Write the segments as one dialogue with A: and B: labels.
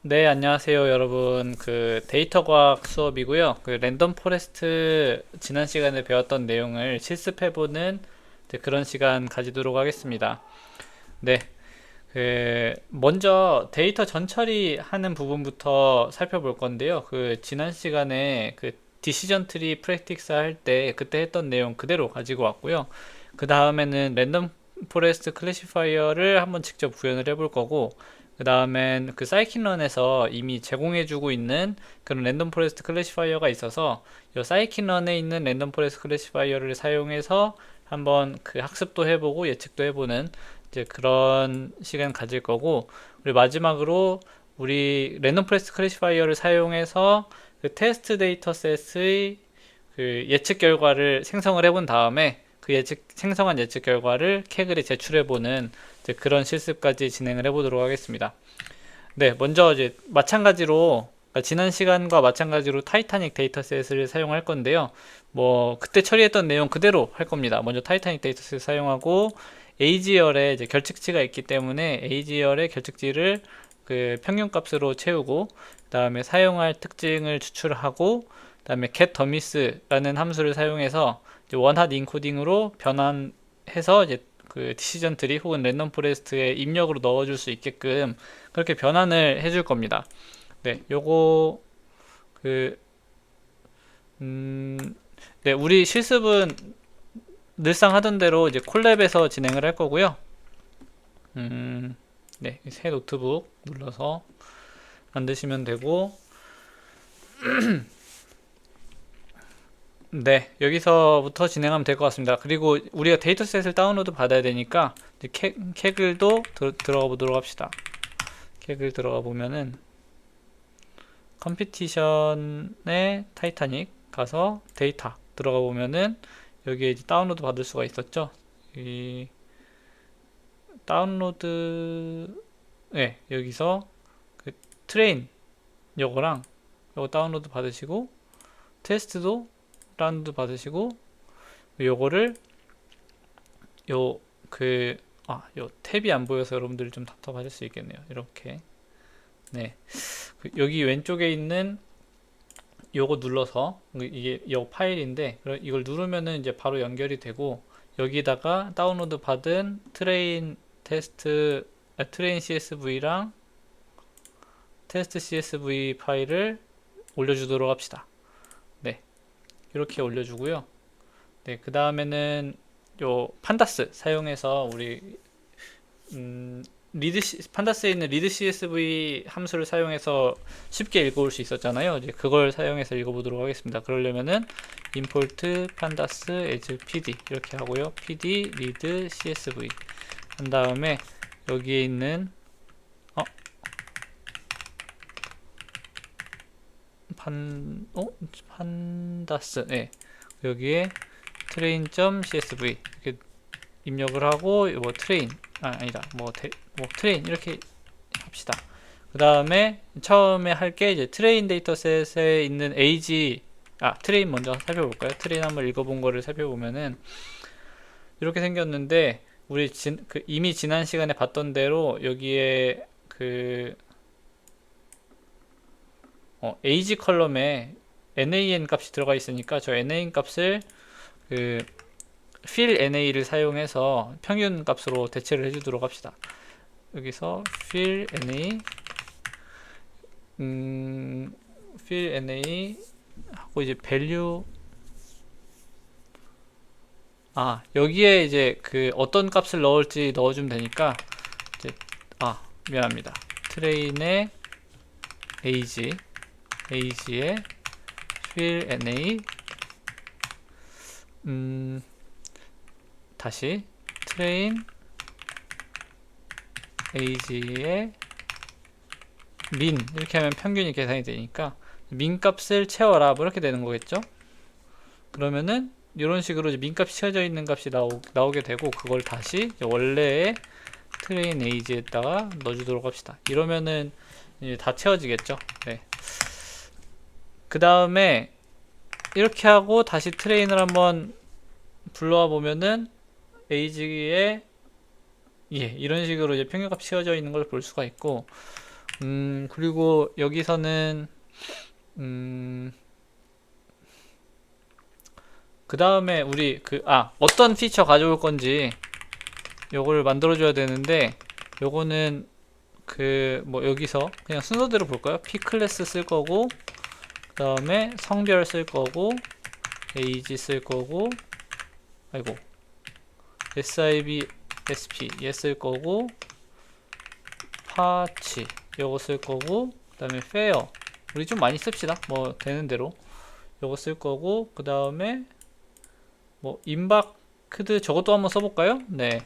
A: 네, 안녕하세요, 여러분. 데이터 과학 수업이고요. 랜덤 포레스트 지난 시간에 배웠던 내용을 실습해보는 이제 그런 시간 가지도록 하겠습니다. 네, 먼저 데이터 전처리하는 부분부터 살펴볼 건데요. 지난 시간에 디시전 트리 프랙티스 할 때 그때 했던 내용 그대로 가지고 왔고요. 그 다음에는 랜덤 포레스트 클래시파이어를 한번 직접 구현을 해볼 거고, 그 다음엔 사이킨런에서 이미 제공해주고 있는 그런 랜덤 포레스트 클래시파이어가 있어서 이 사이킨런에 있는 랜덤 포레스트 클래시파이어를 사용해서 한번 학습도 해보고 예측도 해보는 이제 그런 시간 가질 거고, 우리 마지막으로 우리 랜덤 포레스트 클래시파이어를 사용해서 테스트 데이터셋의 예측 결과를 생성을 해본 다음에 생성한 예측 결과를 캐글에 제출해보는 이제 그런 실습까지 진행을 해보도록 하겠습니다. 네, 먼저 이제 마찬가지로 지난 시간과 마찬가지로 타이타닉 데이터셋을 사용할 건데요. 뭐 그때 처리했던 내용 그대로 할 겁니다. 먼저 타이타닉 데이터셋을 사용하고 AGL에 이제 결측치가 있기 때문에 AGL의 결측치를 평균값으로 채우고, 그다음에 사용할 특징을 추출하고, 그다음에 getDummies라는 함수를 사용해서 이제 원핫 인코딩으로 변환해서 이제 디시전 트리 혹은 랜덤 포레스트에 입력으로 넣어줄 수 있게끔 그렇게 변환을 해줄 겁니다. 네, 요거 그 음, 네, 우리 실습은 늘상 하던 대로 이제 콜랩에서 진행을 할 거고요. 네, 새 노트북 눌러서 만드시면 되고, 네, 여기서부터 진행하면 될 것 같습니다. 그리고 우리가 데이터셋을 다운로드 받아야 되니까 이제 캐글도 들어가 보도록 합시다. 캐글 들어가 보면은 컴피티션의 타이타닉 가서 데이터 들어가 보면은 여기에 이제 다운로드 받을 수가 있었죠. 이 다운로드, 네, 여기서 트레인 요거랑 요거 다운로드 받으시고, 테스트도 다운로드 받으시고, 요거를 요 요 탭이 안 보여서 여러분들이 좀 답답하실 수 있겠네요. 이렇게, 네, 여기 왼쪽에 있는 요거 눌러서, 이게 요 파일인데 이걸 누르면은 이제 바로 연결이 되고, 여기다가 다운로드 받은 트레인 CSV랑 테스트 CSV 파일을 올려주도록 합시다. 네, 이렇게 올려주고요. 네, 그 다음에는 요 판다스 사용해서 우리 판다스에 있는 리드 CSV 함수를 사용해서 쉽게 읽어올 수 있었잖아요. 이제 그걸 사용해서 읽어보도록 하겠습니다. 그러려면은 import pandas as pd 이렇게 하고요. pd read csv 한 다음에 여기에 있는 판다스, 네, 여기에 train.csv 이렇게 입력을 하고, 뭐 트레인, 아니다, 뭐 트레인 이렇게 합시다. 그 다음에 처음에 할 게 이제 트레인 데이터셋에 있는 트레인 먼저 살펴볼까요? 트레인 한번 읽어본 거를 살펴보면은 이렇게 생겼는데, 우리 이미 지난 시간에 봤던 대로 여기에 age 컬럼에 nan 값이 들어가 있으니까 저 nan 값을 fill na를 사용해서 평균 값으로 대체를 해주도록 합시다. 여기서 fill na fill na 하고 이제 value, 여기에 이제 어떤 값을 넣을지 넣어주면 되니까 이제 미안합니다. 트레인의 age에 fill na 다시 트레인 age의 min 이렇게 하면 평균이 계산이 되니까 민 값을 채워라 뭐 이렇게 되는 거겠죠. 그러면은 이런 식으로 이제 민 값이 채워져 있는 값이 나오게 되고, 그걸 다시 원래의 트레인 age에다가 넣어주도록 합시다. 이러면은 이제 다 채워지겠죠. 네. 그 다음에 이렇게 하고 다시 트레인을 한번 불러와 보면은 age에 이런 식으로 이제 평균값이 채워져 있는 걸 볼 수가 있고, 그리고 여기서는 그 다음에 우리 어떤 피처 가져올 건지 요거를 만들어 줘야 되는데, 요거는 뭐 여기서 그냥 순서대로 볼까요? P 클래스 쓸 거고, 그 다음에 성별 쓸 거고, 에이지 쓸 거고, 아이고, SIB, SP 얘 쓸 거고, 파치 요거 쓸 거고, 그 다음에 페어 우리 좀 많이 씁시다. 뭐 되는 대로 요거 쓸 거고, 그 다음에 뭐 임박크드 저것도 한번 써볼까요? 네,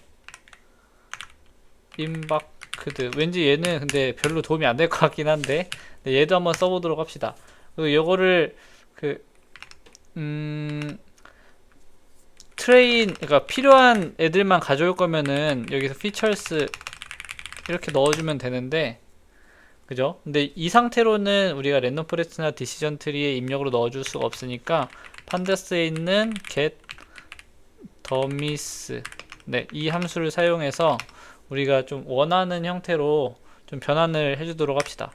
A: 임박크드 왠지 얘는 근데 별로 도움이 안 될 것 같긴 한데, 네, 얘도 한번 써보도록 합시다. 그리고 요거를 트레인, 그러니까 필요한 애들만 가져올 거면은 여기서 피처스 이렇게 넣어주면 되는데, 그죠? 근데 이 상태로는 우리가 랜덤 포레스트나 디시전 트리에 입력으로 넣어줄 수가 없으니까 판다스에 있는 get dummies, 네, 이 함수를 사용해서 우리가 좀 원하는 형태로 좀 변환을 해주도록 합시다.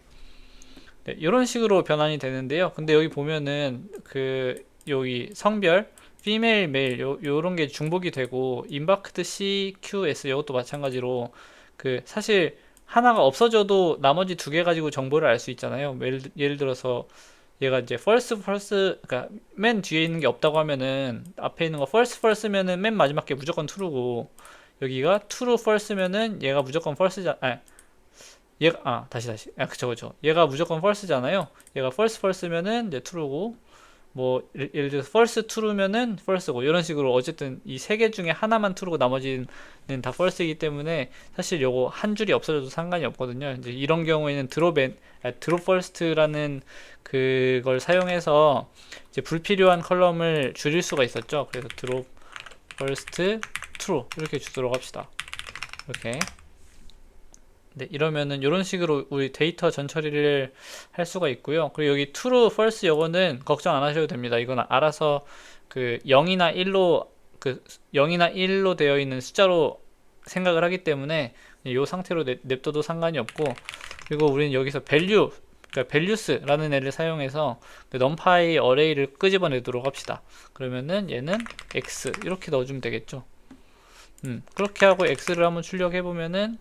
A: 네, 이런 식으로 변환이 되는데요. 근데 여기 보면은 여기 성별 female, male 요런 게 중복이 되고, 인바크드 CQS 이것도 마찬가지로 사실 하나가 없어져도 나머지 두 개 가지고 정보를 알 수 있잖아요. 예를 들어서 얘가 이제 그러니까 맨 뒤에 있는 게 없다고 하면은 앞에 있는 거 first면은 맨 마지막 게 무조건 true고, 여기가 true first면은 얘가 무조건 first잖아. 그쵸. 얘가 무조건 first잖아요. 얘가 first면은 이제 true고, 뭐 예를 들어서 first true면은 first고, 이런 식으로 어쨌든 이 세 개 중에 하나만 true고 나머지는 다 false이기 때문에 사실 요거 한 줄이 없어져도 상관이 없거든요. 이제 이런 경우에는 drop first라는 그걸 사용해서 이제 불필요한 컬럼을 줄일 수가 있었죠. 그래서 drop first true 이렇게 주도록 합시다. 이렇게. 네, 이러면은 이런 식으로 우리 데이터 전처리를 할 수가 있고요. 그리고 여기 true, false 요거는 걱정 안 하셔도 됩니다. 이건 알아서 0이나 1로 되어 있는 숫자로 생각을 하기 때문에 이 상태로 냅둬도 상관이 없고, 그리고 우리는 여기서 value, 그러니까 values라는 애를 사용해서 numpy 어레이를 끄집어내도록 합시다. 그러면은 얘는 x 이렇게 넣어주면 되겠죠. 그렇게 하고 x를 한번 출력해 보면은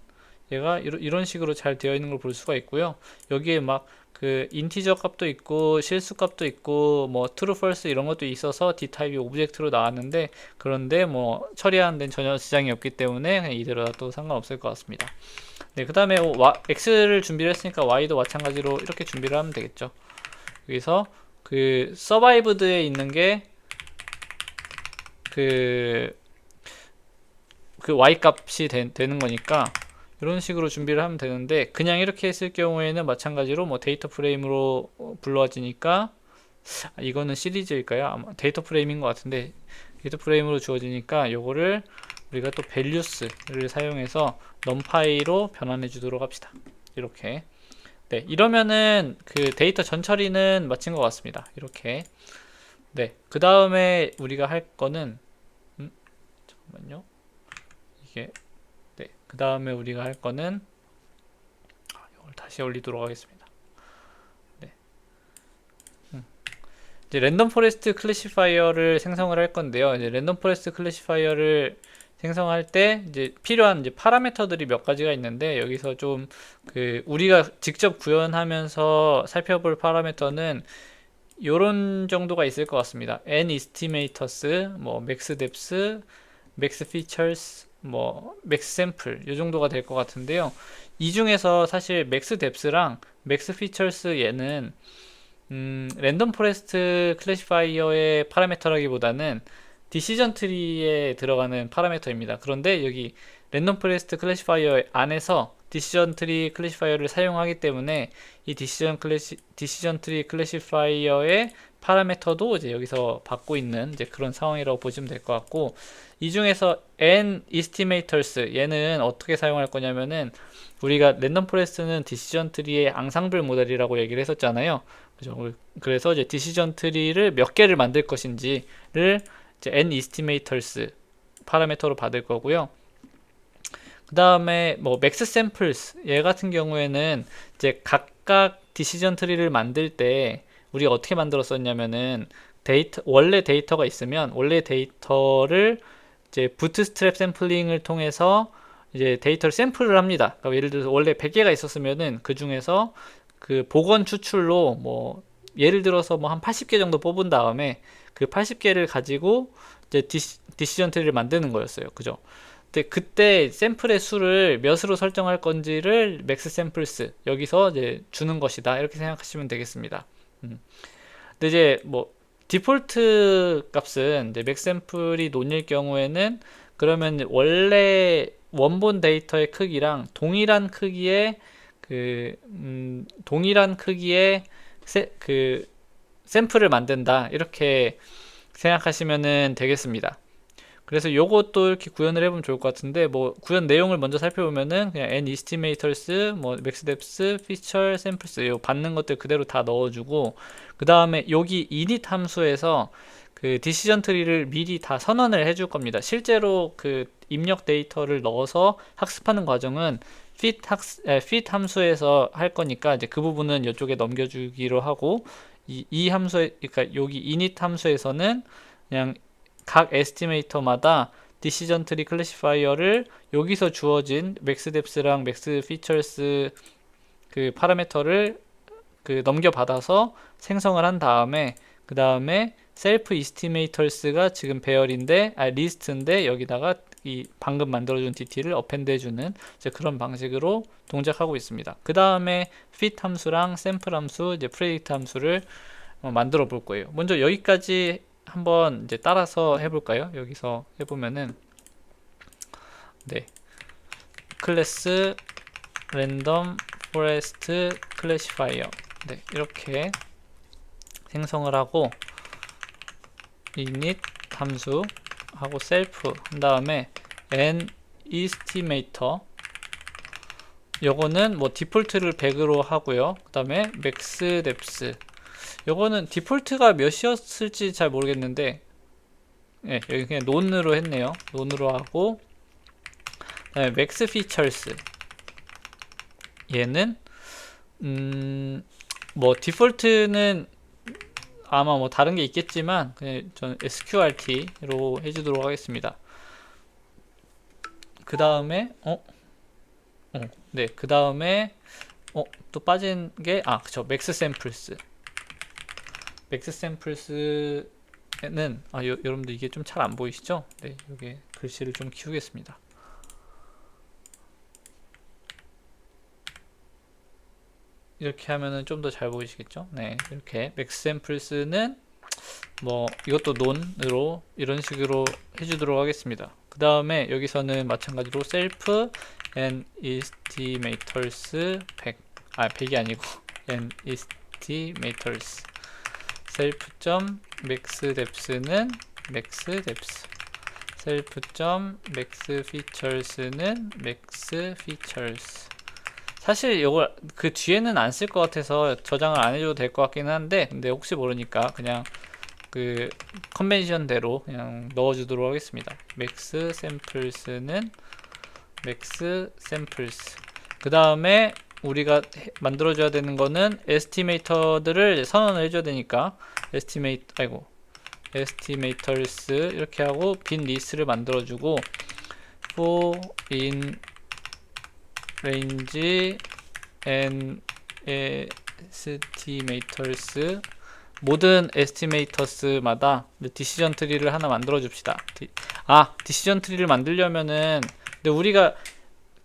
A: 얘가 이런 식으로 잘 되어 있는 걸 볼 수가 있고요. 여기에 막 인티저 값도 있고 실수 값도 있고 뭐 true, false 이런 것도 있어서 d타입이 오브젝트로 나왔는데, 그런데 뭐 처리하는 데는 전혀 지장이 없기 때문에 그냥 이대로 놔도 상관없을 것 같습니다. 네, 그 다음에 x를 준비를 했으니까 y도 마찬가지로 이렇게 준비를 하면 되겠죠. 여기서 survived에 있는 게 y 값이 되는 거니까 이런 식으로 준비를 하면 되는데, 그냥 이렇게 했을 경우에는 마찬가지로 뭐 데이터 프레임으로 불러지니까, 이거는 시리즈일까요? 아마 데이터 프레임인 것 같은데 데이터 프레임으로 주어지니까 요거를 우리가 또 values를 사용해서 numpy로 변환해 주도록 합시다. 이렇게. 네, 이러면은 데이터 전처리는 마친 것 같습니다. 이렇게. 네, 그 다음에 우리가 할 거는 잠깐만요. 이게 네, 그 다음에 우리가 할 거는 이걸 다시 올리도록 하겠습니다. 네. 이제 랜덤 포레스트 클래시파이어를 생성을 할 건데요. 이제 랜덤 포레스트 클래시파이어를 생성할 때 이제 필요한 파라미터들이 몇 가지가 있는데, 여기서 좀 우리가 직접 구현하면서 살펴볼 파라미터는 요런 정도가 있을 것 같습니다. n estimators, 뭐 max depth, max features, 뭐 맥스 샘플 이 정도가 될 것 같은데요. 이 중에서 사실 맥스 뎁스랑 맥스 피처스 얘는 랜덤 포레스트 클래시파이어의 파라미터라기보다는 디시전 트리에 들어가는 파라미터입니다. 그런데 여기 랜덤 포레스트 클래시파이어 안에서 디시전 트리 클래시파이어를 사용하기 때문에 이 디시전 트리 클래시파이어의 파라미터도 이제 여기서 받고 있는 이제 그런 상황이라고 보시면 될 것 같고, 이 중에서 n estimators 얘는 어떻게 사용할 거냐면은, 우리가 랜덤 포레스트는 디시전 트리의 앙상블 모델이라고 얘기를 했었잖아요. 그죠? 그래서 이제 디시전 트리를 몇 개를 만들 것인지를 이제 n estimators 파라미터로 받을 거고요. 그 다음에 뭐 맥스 샘플스 얘 같은 경우에는 이제 각각 디시전 트리를 만들 때 우리가 어떻게 만들었었냐면은 원래 데이터가 있으면 원래 데이터를 이제 부트스트랩 샘플링을 통해서 이제 데이터를 샘플을 합니다. 그러니까 예를 들어서 원래 100개가 있었으면은 그 중에서 그 복원 추출로 뭐 예를 들어서 뭐 한 80개 정도 뽑은 다음에 그 80개를 가지고 이제 디시전 트리를 만드는 거였어요. 그죠? 근데 그때 샘플의 수를 몇으로 설정할 건지를 맥스 샘플스 여기서 이제 주는 것이다. 이렇게 생각하시면 되겠습니다. 근데 이제 뭐 디폴트 값은 이제 맥스 샘플이 논일 경우에는 그러면 원래 원본 데이터의 크기랑 동일한 크기의 그 샘플을 만든다. 이렇게 생각하시면 되겠습니다. 그래서 요것도 이렇게 구현을 해보면 좋을 것 같은데, 뭐 구현 내용을 먼저 살펴보면은 그냥 n estimators, 뭐 max depth, feature, samples 요 받는 것들 그대로 다 넣어주고, 그 다음에 여기 init 함수에서 그 디시전 트리를 미리 다 선언을 해줄 겁니다. 실제로 그 입력 데이터를 넣어서 학습하는 과정은 fit 함수에서 할 거니까 이제 그 부분은 이쪽에 넘겨주기로 하고, 이 함수에, 그러니까 여기 init 함수에서는 그냥 각 에스티메이터마다 디시전 트리 클래시파이어를 여기서 주어진 맥스 뎁스랑 맥스 피처스 그 파라미터를 그 넘겨받아서 생성을 한 다음에 그 다음에 셀프 이스티메이터스가 지금 배열인데 리스트인데 여기다가 이 방금 만들어준 DT를 어펜드 해주는 그런 방식으로 동작하고 있습니다. 그 다음에 fit 함수랑 샘플 함수, 이제 predict 함수를 만들어 볼 거예요. 먼저 여기까지 한번 이제 따라서 해볼까요? 여기서 해보면은 네 클래스 랜덤 포레스트 클래시파이어 네 이렇게 생성을 하고 init 함수 하고 셀프 한 다음에 n estimator 요거는 뭐 디폴트를 100으로 하고요. 그 다음에 max depth 요거는 디폴트가 몇이었을지 잘 모르겠는데 네, 여기 그냥 논으로 했네요. 논으로 하고 그다음에 max features 얘는 뭐 디폴트는 아마 뭐 다른 게 있겠지만 그냥 저는 sqrt로 해주도록 하겠습니다. 그 다음에 네, 그 다음에 또 빠진 게 그쵸, 맥스 샘플스. 맥스 샘플스는 여러분들 이게 좀 잘 안 보이시죠? 네, 여기 글씨를 좀 키우겠습니다. 이렇게 하면은 좀 더 잘 보이시겠죠? 네, 이렇게 맥스 샘플스는 뭐 이것도 논으로 이런 식으로 해주도록 하겠습니다. 그 다음에 여기서는 마찬가지로 셀프 and estimators 100 100이 아니고 and estimators self.max depth는 max depth self.max features는 max features 사실 이걸 그 뒤에는 안 쓸 것 같아서 저장을 안 해줘도 될 것 같기는 한데 근데 혹시 모르니까 그냥 그 컨벤션대로 그냥 넣어주도록 하겠습니다. max samples는 max samples 그 다음에 우리가 만들어줘야 되는 거는 에스티메이터들을 선언을 해줘야 되니까 estimators 이렇게 하고 빈 리스트를 만들어주고 for in range and estimators 모든 에스티메이터스마다 디시전 트리를 하나 만들어 줍시다. 디시전 트리를 만들려면은 근데 우리가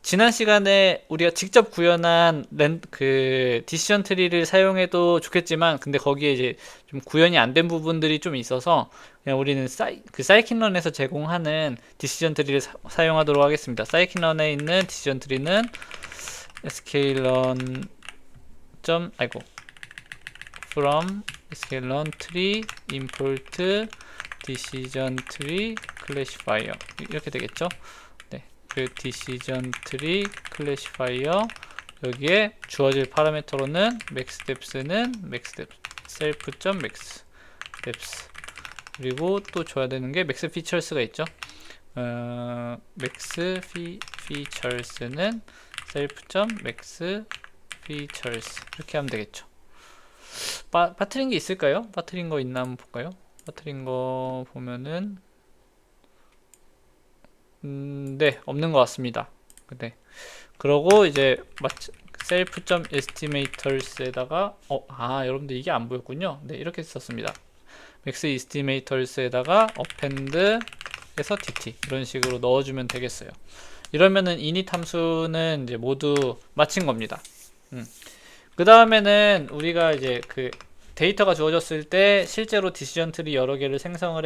A: 지난 시간에 우리가 직접 구현한 그 디시전 트리를 사용해도 좋겠지만 근데 거기에 이제 좀 구현이 안 된 부분들이 좀 있어서 그냥 우리는 사이킨런에서 제공하는 디시전 트리를 사용하도록 하겠습니다. 사이킨런에 있는 디시전 트리는 sklearn from sklearn tree import decision tree classifier 이렇게 되겠죠. 그 decision tree classifier 여기에 주어질 파라미터로는 max depth는 max depth self.max depth 그리고 또 줘야 되는 게 max features가 있죠. max features는 self.max features 이렇게 하면 되겠죠. 빠뜨린 게 있을까요? 빠뜨린 거 있나 한번 볼까요? 빠뜨린 거 보면은 네, 없는 것 같습니다. 네. 그러고 이제 self.estimators에다가 여러분들 이게 안 보였군요. 네, 이렇게 썼습니다. max estimators에다가 append에서 dt 이런 식으로 넣어주면 되겠어요. 이러면은 init 함수는 이제 모두 마친 겁니다. 그 다음에는 우리가 이제 그 데이터가 주어졌을 때 실제로 디시전 트리 여러 개를 생성을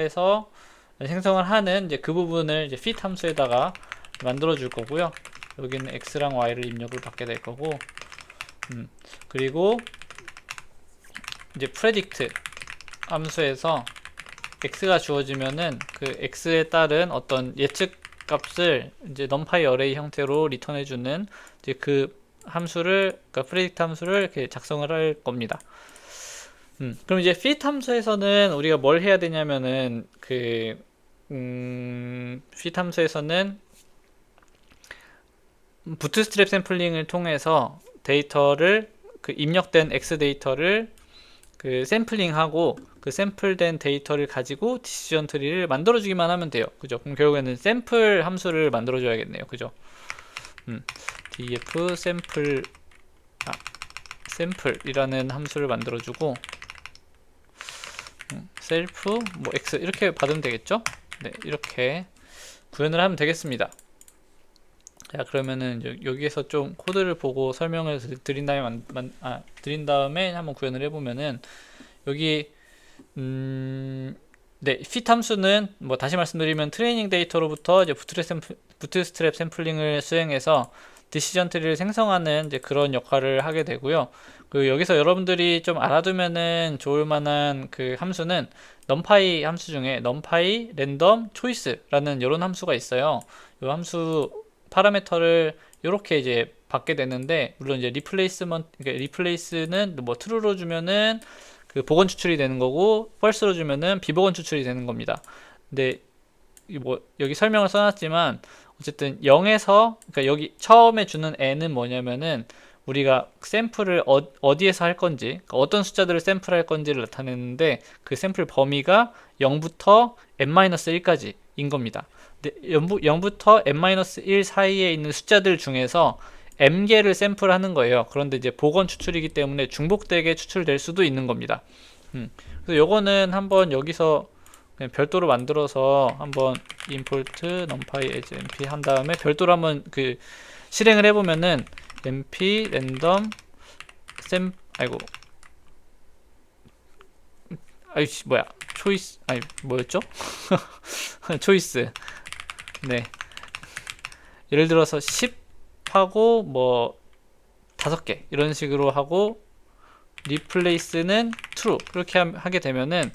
A: 하는 이제 그 부분을 이제 fit 함수에다가 만들어 줄 거고요. 여기는 x랑 y를 입력을 받게 될 거고, 그리고 이제 predict 함수에서 x가 주어지면은 그 x에 따른 어떤 예측 값을 이제 numpy array 형태로 리턴해 주는 이제 그 함수를, 그러니까 predict 함수를 이렇게 작성을 할 겁니다. 그럼 이제 fit 함수에서는 우리가 뭘 해야 되냐면은 fit 함수에서는 부트스트랩 샘플링을 통해서 데이터를 그 입력된 x 데이터를 그 샘플링하고 그 샘플된 데이터를 가지고 디시전 트리를 만들어 주기만 하면 돼요. 그죠? 그럼 결국에는 샘플 함수를 만들어 줘야겠네요. 그죠? df 샘플이라는 함수를 만들어 주고 self 뭐 x 이렇게 받으면 되겠죠? 네, 이렇게 구현을 하면 되겠습니다. 자, 그러면은 여기에서 좀 코드를 보고 설명을 드린 다음에 한번 구현을 해보면은 여기 네, fit 함수는 뭐 다시 말씀드리면 트레이닝 데이터로부터 이제 부트스트랩 샘플링을 수행해서 디시전 트리를 생성하는 이제 그런 역할을 하게 되고요. 그 여기서 여러분들이 좀 알아두면은 좋을 만한 그 함수는 numpy 함수 중에 numpy random choice라는 이런 함수가 있어요. 이 함수 파라미터를 이렇게 이제 받게 되는데, 물론 이제 replace는 뭐 true로 주면은 그 복원 추출이 되는 거고 false로 주면은 비복원 추출이 되는 겁니다. 근데 뭐 여기 설명을 써놨지만 어쨌든 0에서, 그러니까 여기 처음에 주는 n은 뭐냐면은 우리가 샘플을 어디에서 할 건지, 그러니까 어떤 숫자들을 샘플할 건지를 나타내는데 그 샘플 범위가 0부터 n-1까지 인 겁니다. 근데 0부터 n-1 사이에 있는 숫자들 중에서 m개를 샘플하는 거예요. 그런데 이제 복원 추출이기 때문에 중복되게 추출될 수도 있는 겁니다. 그래서 요거는 한번 여기서 그냥 별도로 만들어서 한번 import numpy as np 한 다음에 별도로 한번 그 실행을 해보면은 np random choice 뭐였죠? choice. 네, 예를 들어서 10 하고 뭐 5개 이런 식으로 하고 replace는 true 이렇게 하게 되면은,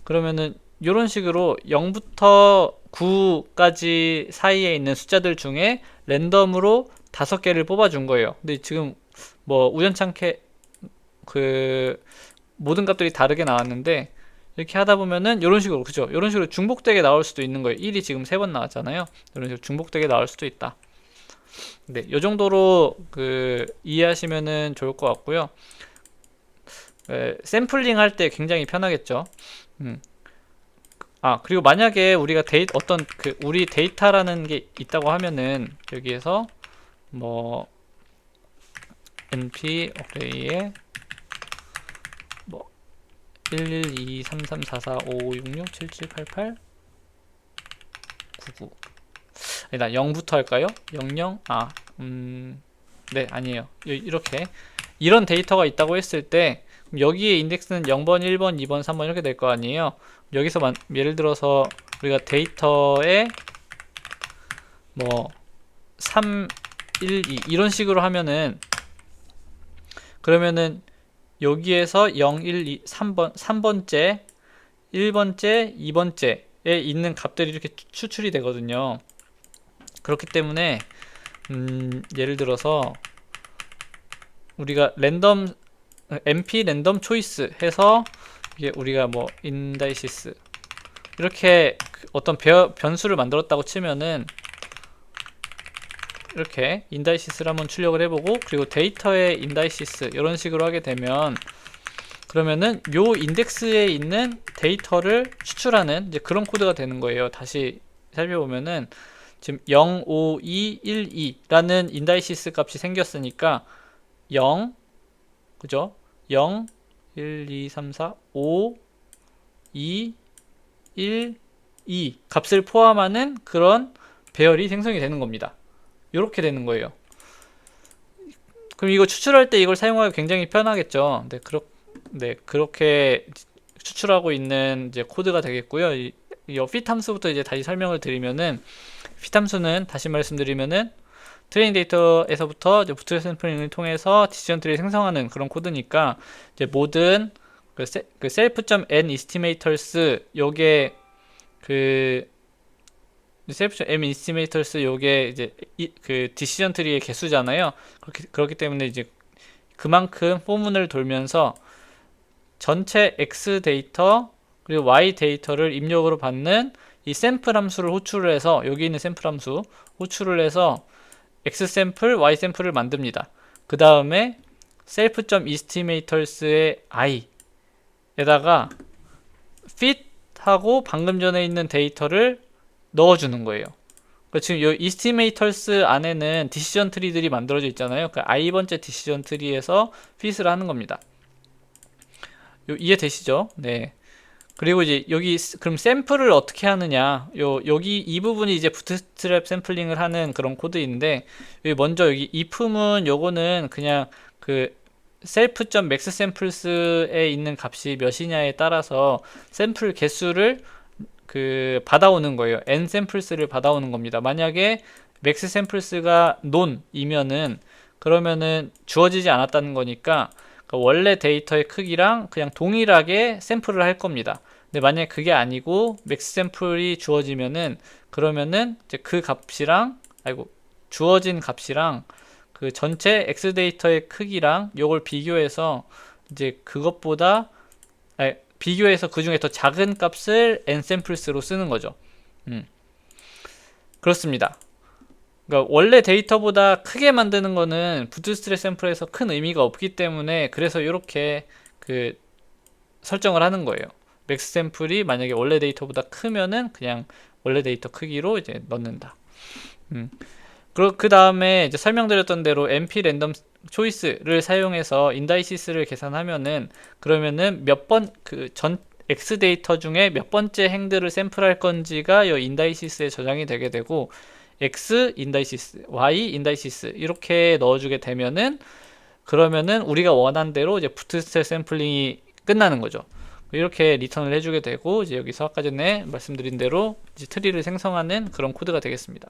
A: 그러면은 이런 식으로 0부터 9까지 사이에 있는 숫자들 중에 랜덤으로 5개를 뽑아준 거예요. 근데 지금 뭐 우연찮게 그 모든 값들이 다르게 나왔는데, 이렇게 하다 보면은 이런 식으로, 그죠? 이런 식으로 중복되게 나올 수도 있는 거예요. 1이 지금 3번 나왔잖아요. 이런 식으로 중복되게 나올 수도 있다. 네, 이 정도로 그 이해하시면은 좋을 것 같고요. 샘플링 할 때 굉장히 편하겠죠. 그리고 만약에 우리가 어떤 우리 데이터라는 게 있다고 하면은 여기에서 뭐 np array에 뭐 112334455667788 99 아니다, 0부터 할까요? 00 네, 아니에요. 이렇게 이런 데이터가 있다고 했을 때 여기에 인덱스는 0번, 1번, 2번, 3번 이렇게 될 거 아니에요. 여기서 예를 들어서 우리가 데이터에 뭐 3, 1, 2 이런 식으로 하면은, 그러면은 여기에서 0, 1, 2, 3번째, 1번째, 2번째에 있는 값들이 이렇게 추출이 되거든요. 그렇기 때문에 예를 들어서 우리가 np 랜덤 초이스 해서 이게 우리가 뭐 인다이시스 이렇게 어떤 변수를 만들었다고 치면은 이렇게 인다이시스를 한번 출력을 해보고, 그리고 데이터의 인다이시스 이런 식으로 하게 되면, 그러면은 요 인덱스에 있는 데이터를 추출하는 이제 그런 코드가 되는 거예요. 다시 살펴보면은 지금 0, 5, 2, 1, 2라는 인다이시스 값이 생겼으니까 0, 그죠? 0, 1, 2, 3, 4, 5, 2, 1, 2 값을 포함하는 그런 배열이 생성이 되는 겁니다. 이렇게 되는 거예요. 그럼 이거 추출할 때 이걸 사용하기 굉장히 편하겠죠. 네, 그렇게 추출하고 있는 이제 코드가 되겠고요. 이 fit 함수부터 이제 다시 설명을 드리면은, fit 함수는 다시 말씀드리면은 트레이닝 데이터에서부터 이제 부트랩 샘플링을 통해서 디시전 트리를 생성하는 그런 코드니까, 이제 모든 그 self.n estimators 요게 그 self.n estimators 요게 이제 그 디시전 트리의 개수잖아요. 그렇기 때문에 이제 그만큼 포문을 돌면서 전체 x 데이터 그리고 y 데이터를 입력으로 받는 이 샘플 함수를 호출을 해서, 여기 있는 샘플 함수 호출을 해서 x 샘플, y 샘플을 만듭니다. 그 다음에 self.estimators의 i에다가 fit 하고 방금 전에 있는 데이터를 넣어주는 거예요. 지금 이 estimators 안에는 디시전 트리들이 만들어져 있잖아요. 그 i번째 디시전 트리에서 fit을 하는 겁니다. 이해되시죠? 네. 그리고 이제 여기 그럼 샘플을 어떻게 하느냐, 여기 이 부분이 이제 부트스트랩 샘플링을 하는 그런 코드인데, 먼저 여기 if문 요거는 그냥 그 self.maxsamples에 있는 값이 몇이냐에 따라서 샘플 개수를 그 받아오는 거예요. n 샘플스를 받아오는 겁니다. 만약에 max samples가 none이면은 그러면은 주어지지 않았다는 거니까 원래 데이터의 크기랑 그냥 동일하게 샘플을 할 겁니다. 근데 만약에 그게 아니고 맥스 샘플이 주어지면은, 그러면은 이제 그 값이랑, 주어진 값이랑 그 전체 x 데이터의 크기랑 요걸 비교해서 이제 그것보다, 비교해서 그 중에 더 작은 값을 n 샘플스로 쓰는 거죠. 그렇습니다. 그러니까 원래 데이터보다 크게 만드는 거는 부트스트랩 샘플에서 큰 의미가 없기 때문에, 그래서 이렇게 그 설정을 하는 거예요. 맥스 샘플이 만약에 원래 데이터보다 크면은 그냥 원래 데이터 크기로 이제 넣는다. 그 다음에 이제 설명드렸던 대로 np 랜덤 초이스를 사용해서 인다이시스를 계산하면은, 그러면은 몇 번 그 전 x 데이터 중에 몇 번째 행들을 샘플할 건지가 이 인다이시스에 저장이 되게 되고, x 인다이시스, y 인다이시스 이렇게 넣어주게 되면은, 그러면은 우리가 원한 대로 이제 부트스트랩 샘플링이 끝나는 거죠. 이렇게 리턴을 해주게 되고, 이제 여기서 아까 전에 말씀드린 대로 이제 트리를 생성하는 그런 코드가 되겠습니다.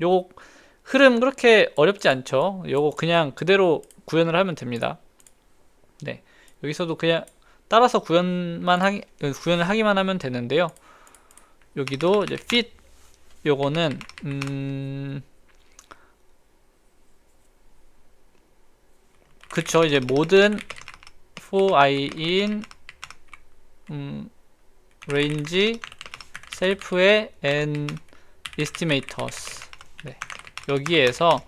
A: 요거 흐름 그렇게 어렵지 않죠? 요거 그냥 그대로 구현을 하면 됩니다. 네, 여기서도 그냥 따라서 구현을 하기만 하면 되는데요. 여기도 이제 fit 요거는 그쵸, 이제 모든 for i in range self의 n estimators. 네, 여기에서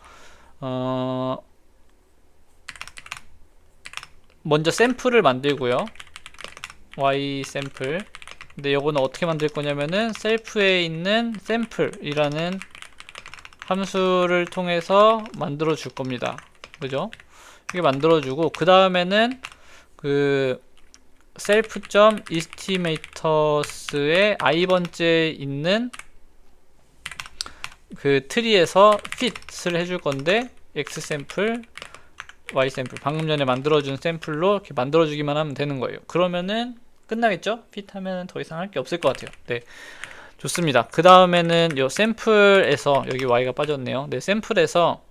A: 먼저 샘플을 만들고요. y 샘플. 근데 요거는 어떻게 만들 거냐면은 셀프에 있는 샘플이라는 함수를 통해서 만들어 줄 겁니다. 그죠? 이게 만들어 주고, 그 다음에는 그 self.estimators의 i번째 있는 그 트리에서 fit을 해줄 건데, x 샘플, y 샘플, 방금 전에 만들어준 샘플로 이렇게 만들어주기만 하면 되는 거예요. 그러면은 끝나겠죠? fit 하면은 더 이상 할 게 없을 것 같아요. 네, 좋습니다. 그 다음에는 요 샘플에서, 여기 y가 빠졌네요. 네, 샘플에서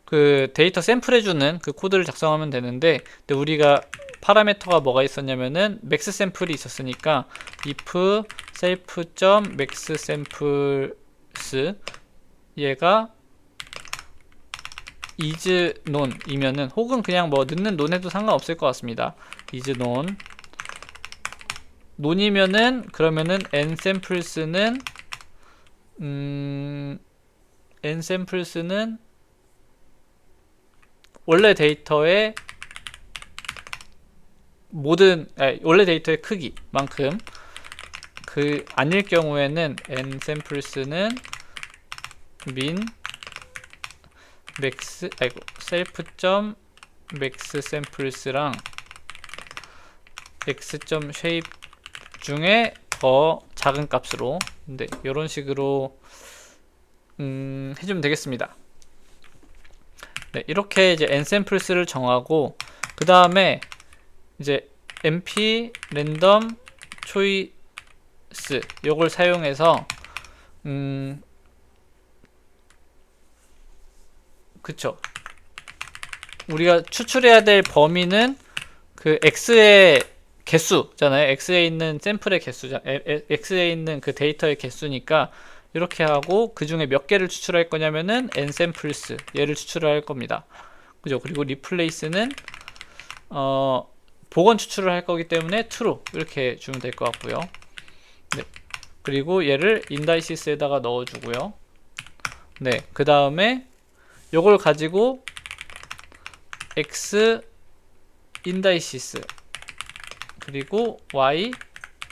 A: 그 데이터 샘플해주는 그 코드를 작성하면 되는데, 근데 우리가 파라미터가 뭐가 있었냐면은 맥스 샘플이 있었으니까 if self.maxsamples 얘가 is known 이면은, 혹은 그냥 뭐 넣는 known 해도 상관없을 것 같습니다. is known known이면은, 그러면은 n samples는 nsamples는 원래 데이터의 원래 데이터의 크기만큼 아닐 경우에는 nsamples는 min max self.maxsamples랑 x.shape 중에 더 작은 값으로 이런 식으로 해주면 되겠습니다. 네, 이렇게 이제 nsamples를 정하고 그 다음에 이제 np random choice 요걸 사용해서 그쵸, 우리가 추출해야 될 범위는 그 x의 개수잖아요. x에 있는 샘플의 개수잖아. x에 있는 그 데이터의 개수니까 이렇게 하고 그 중에 몇 개를 추출할 거냐면은 nsamples를 추출할 겁니다. 그죠? 그리고 replace는 복원 추출을 할 거기 때문에 true 이렇게 주면 될 것 같고요. 네. 그리고 얘를 indices에다가 넣어주고요. 네. 그 다음에 요걸 가지고 x indices 그리고 y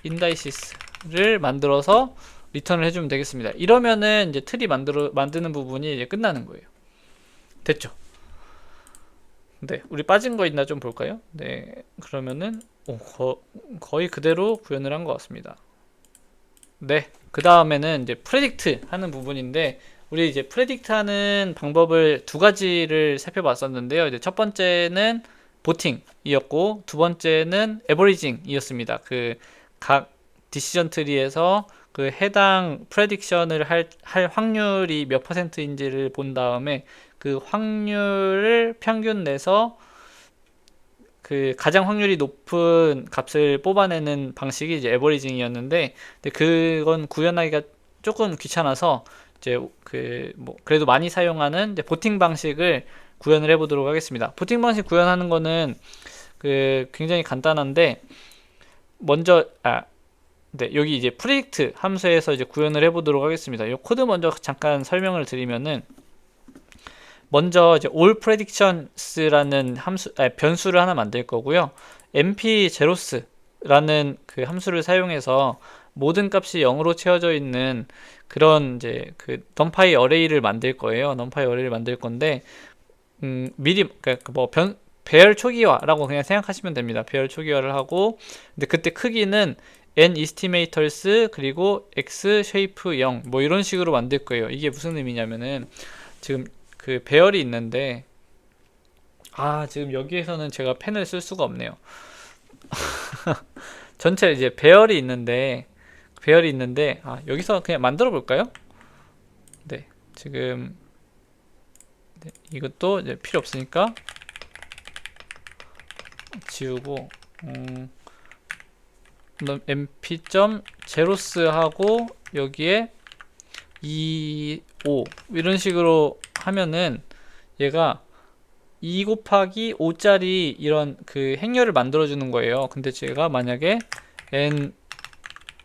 A: indices를 만들어서 리턴을 해주면 되겠습니다. 이러면은 이제 트리 만드는 부분이 이제 끝나는 거예요. 됐죠? 네, 우리 빠진 거 있나 좀 볼까요? 네, 그러면은 거의 그대로 구현을 한 것 같습니다. 네, 그 다음에는 이제 프레딕트 하는 부분인데 우리 이제 프레딕트 하는 방법을 두 가지를 살펴봤었는데요. 이제 첫 번째는 보팅이었고 두 번째는 에버리징이었습니다. 그 각 디시전 트리에서 그 해당 프레딕션을 할 확률이 몇 %인지를 본 다음에 그 확률을 평균 내서 그 가장 확률이 높은 값을 뽑아내는 방식이 이제 에버리징이었는데, 근데 그건 구현하기가 조금 귀찮아서 이제 그래도 많이 사용하는 이제 보팅 방식을 구현을 해보도록 하겠습니다. 보팅 방식 구현하는 거는 굉장히 간단한데, 먼저 네, 여기 이제 predict 함수에서 이제 구현을 해보도록 하겠습니다. 이 코드 먼저 잠깐 설명을 드리면은, 먼저 이제 all predictions라는 변수를 하나 만들 거고요. np-zeroth라는 그 함수를 사용해서 모든 값이 0으로 채워져 있는 그런 이제 그 numpy array를 만들 거예요. numpy array를 만들 건데, 미리 배열 초기화라고 그냥 생각하시면 됩니다. 배열 초기화를 하고, 근데 그때 크기는 n estimators 그리고 x shape 0 뭐 이런 식으로 만들 거예요. 이게 무슨 의미냐면은 지금 그 배열이 있는데, 지금 여기에서는 제가 펜을 쓸 수가 없네요. 전체 이제 배열이 있는데 여기서 그냥 만들어 볼까요? 네, 지금 네, 이것도 이제 필요 없으니까 지우고 np.zeroth 하고 여기에 5 이런 식으로 하면은 얘가 2 곱하기 5짜리 이런 그 행렬을 만들어 주는 거예요. 근데 제가 만약에 n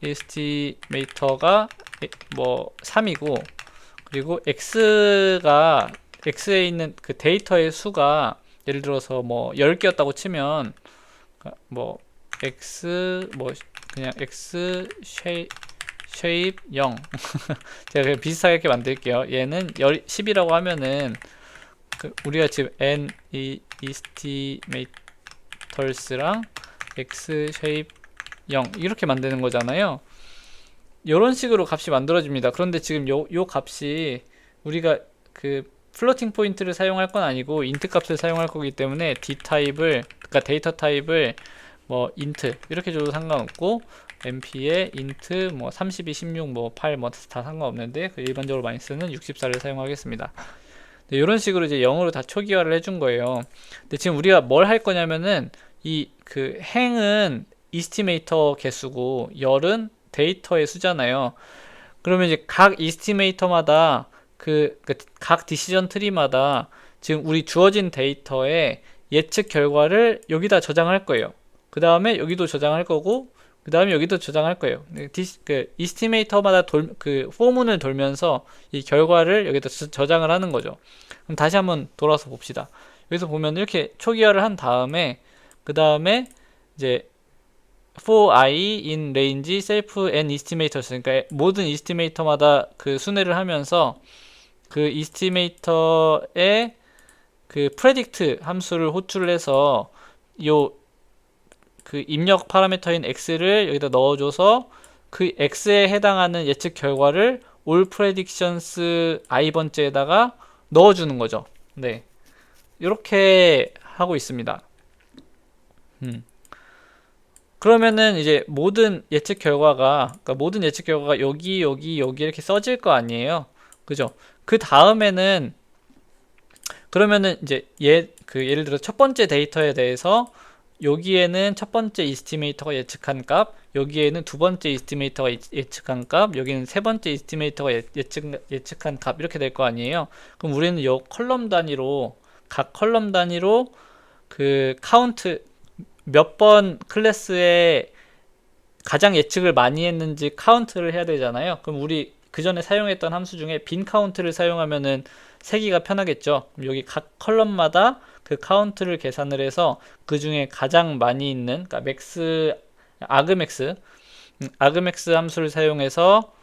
A: estimator가 뭐 3이고 그리고 x에 있는 그 데이터의 수가 예를 들어서 뭐 10개였다고 치면 뭐 그냥 x shape 0 제가 그냥 비슷하게 이렇게 만들게요. 얘는 10이라고 하면은 우리가 지금 n estimators랑 x shape 0 이렇게 만드는 거잖아요. 이런 식으로 값이 만들어집니다. 그런데 지금 요 값이 우리가 그 플로팅 포인트를 사용할 건 아니고 인트 값을 사용할 거기 때문에 그러니까 데이터 타입을 뭐 int 이렇게 줘도 상관없고 np에 int 뭐 32, 16, 뭐 8 뭐 다 상관없는데 일반적으로 많이 쓰는 64를 사용하겠습니다. 네, 이런 식으로 이제 0으로 다 초기화를 해준 거예요. 근데 지금 우리가 뭘 할 거냐면은 그 행은 이스티메이터 개수고 열은 데이터의 수잖아요. 그러면 이제 각 이스티메이터마다 각 디시전 트리마다 지금 우리 주어진 데이터의 예측 결과를 여기다 저장할 거예요. 그 다음에 여기도 저장할 거고, 그 그 다음에 여기도 저장할 거예요. 그 이스티메이터마다 그 포문을 돌면서 이 결과를 여기다 저장을 하는 거죠. 그럼 다시 한번 돌아서 봅시다. 여기서 보면 이렇게 초기화를 한 다음에 그 다음에 이제 for i in range self and estimators, 그러니까 모든 이스티메이터마다 그 순회를 하면서 그 이스티메이터의 그 predict 함수를 호출을 해서 요 그 입력 파라미터인 x를 여기다 넣어줘서 그 x에 해당하는 예측 결과를 all predictions i번째에다가 넣어주는 거죠. 네, 이렇게 하고 있습니다. 그러면은 이제 모든 예측 결과가, 그러니까 모든 예측 결과가 여기 이렇게 써질 거 아니에요. 그죠? 그 다음에는 그러면은 이제 예를 들어 첫 번째 데이터에 대해서 여기에는 첫 번째 이스티메이터가 예측한 값, 여기에는 두 번째 이스티메이터가 예측한 값, 여기는 세 번째 이스티메이터가 예측한 값, 이렇게 될 거 아니에요. 그럼 우리는 요 컬럼 단위로, 각 컬럼 단위로 그 카운트, 몇 번 클래스에 가장 예측을 많이 했는지 카운트를 해야 되잖아요. 그럼 우리 그 전에 사용했던 함수 중에 빈 카운트를 사용하면은 세기가 편하겠죠. 그럼 여기 각 컬럼마다 그 카운트를 계산을 해서 그 중에 가장 많이 있는, 그러니까 아그맥스 함수를 사용해서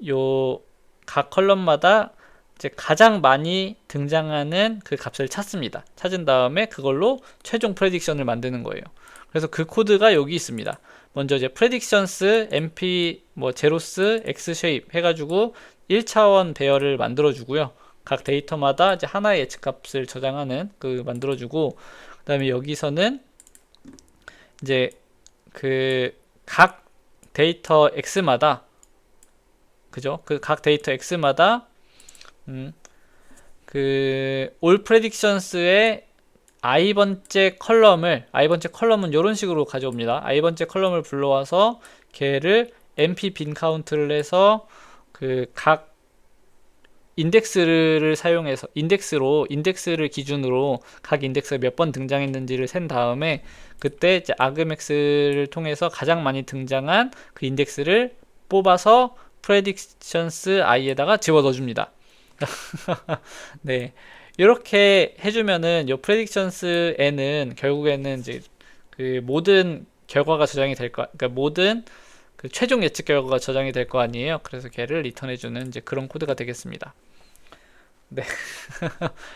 A: 요 각 컬럼마다 이제 가장 많이 등장하는 그 값을 찾습니다. 찾은 다음에 그걸로 최종 프레딕션을 만드는 거예요. 그래서 그 코드가 여기 있습니다. 먼저 이제 predictions, mp, 제로스, x shape 해가지고 1차원 배열을 만들어 주고요. 각 데이터마다 이제 하나의 예측값을 저장하는 그 만들어 주고, 그 다음에 여기서는 이제 그 각 데이터 x마다, 그죠? 그 각 데이터 x마다 그 all predictions의 i번째 컬럼은 이런 식으로 가져옵니다. i번째 컬럼을 불러와서 걔를 mp 빈 카운트를 해서 그 각 인덱스를 사용해서 인덱스를 기준으로 각 인덱스가 몇 번 등장했는지를 센 다음에 그때 이제 아그맥스를 통해서 가장 많이 등장한 그 인덱스를 뽑아서 predictions i에다가 집어 넣어줍니다. 네, 이렇게 해주면은 요 predictions에는 결국에는 이제 그 모든 결과가 저장이 될 거, 그러니까 모든 그 최종 예측 결과가 저장이 될 거 아니에요. 그래서 걔를 리턴해주는 이제 그런 코드가 되겠습니다. 네.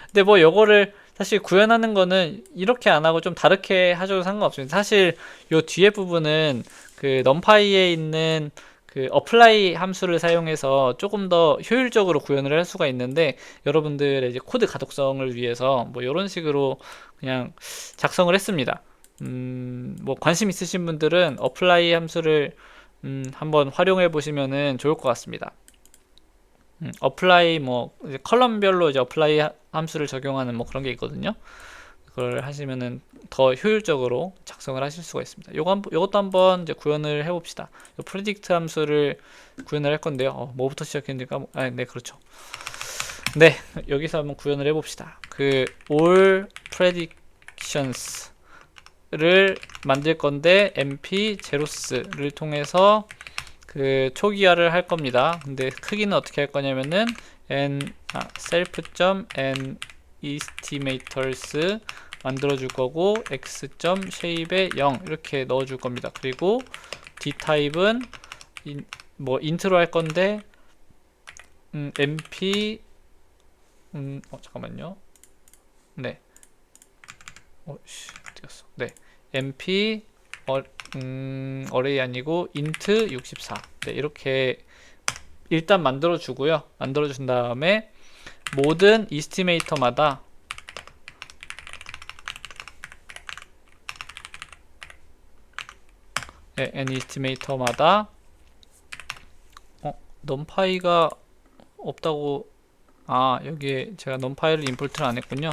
A: 근데 뭐 요거를 사실 구현하는 거는 이렇게 안 하고 좀 다르게 하셔도 상관없습니다. 사실 요 뒤에 부분은 그 numpy에 있는 그 apply 함수를 사용해서 조금 더 효율적으로 구현을 할 수가 있는데, 여러분들의 이제 코드 가독성을 위해서 뭐 이런 식으로 그냥 작성을 했습니다. 뭐 관심 있으신 분들은 apply 함수를 한번 활용해 보시면은 좋을 것 같습니다. apply 이제 컬럼별로 이제 apply 함수를 적용하는 그런 게 있거든요. 그걸 하시면은 더 효율적으로 작성을 하실 수가 있습니다. 요것도 한번 이제 구현을 해봅시다. predict 함수를 구현을 할 건데요. 뭐부터 시작했는지 네, 그렇죠. 네, 여기서 한번 구현을 해봅시다. 그 all predictions를 만들 건데 mp 제로스를 통해서 그 초기화를 할 겁니다. 근데 크기는 어떻게 할 거냐면은 self.n estimators 만들어 줄 거고 x.shape에 0 이렇게 넣어 줄 겁니다. 그리고 d타입은 int로 할 건데 mp 잠깐만요. 네. 어디 갔어? 네. mp array 아니고 int 64. 네, 이렇게 일단 만들어 주고요. 만들어 준 다음에 모든 이스티메이터마다 n 이스티메이터마다 numpy가 없다고, 여기에 제가 numpy를 임포트를 안 했군요.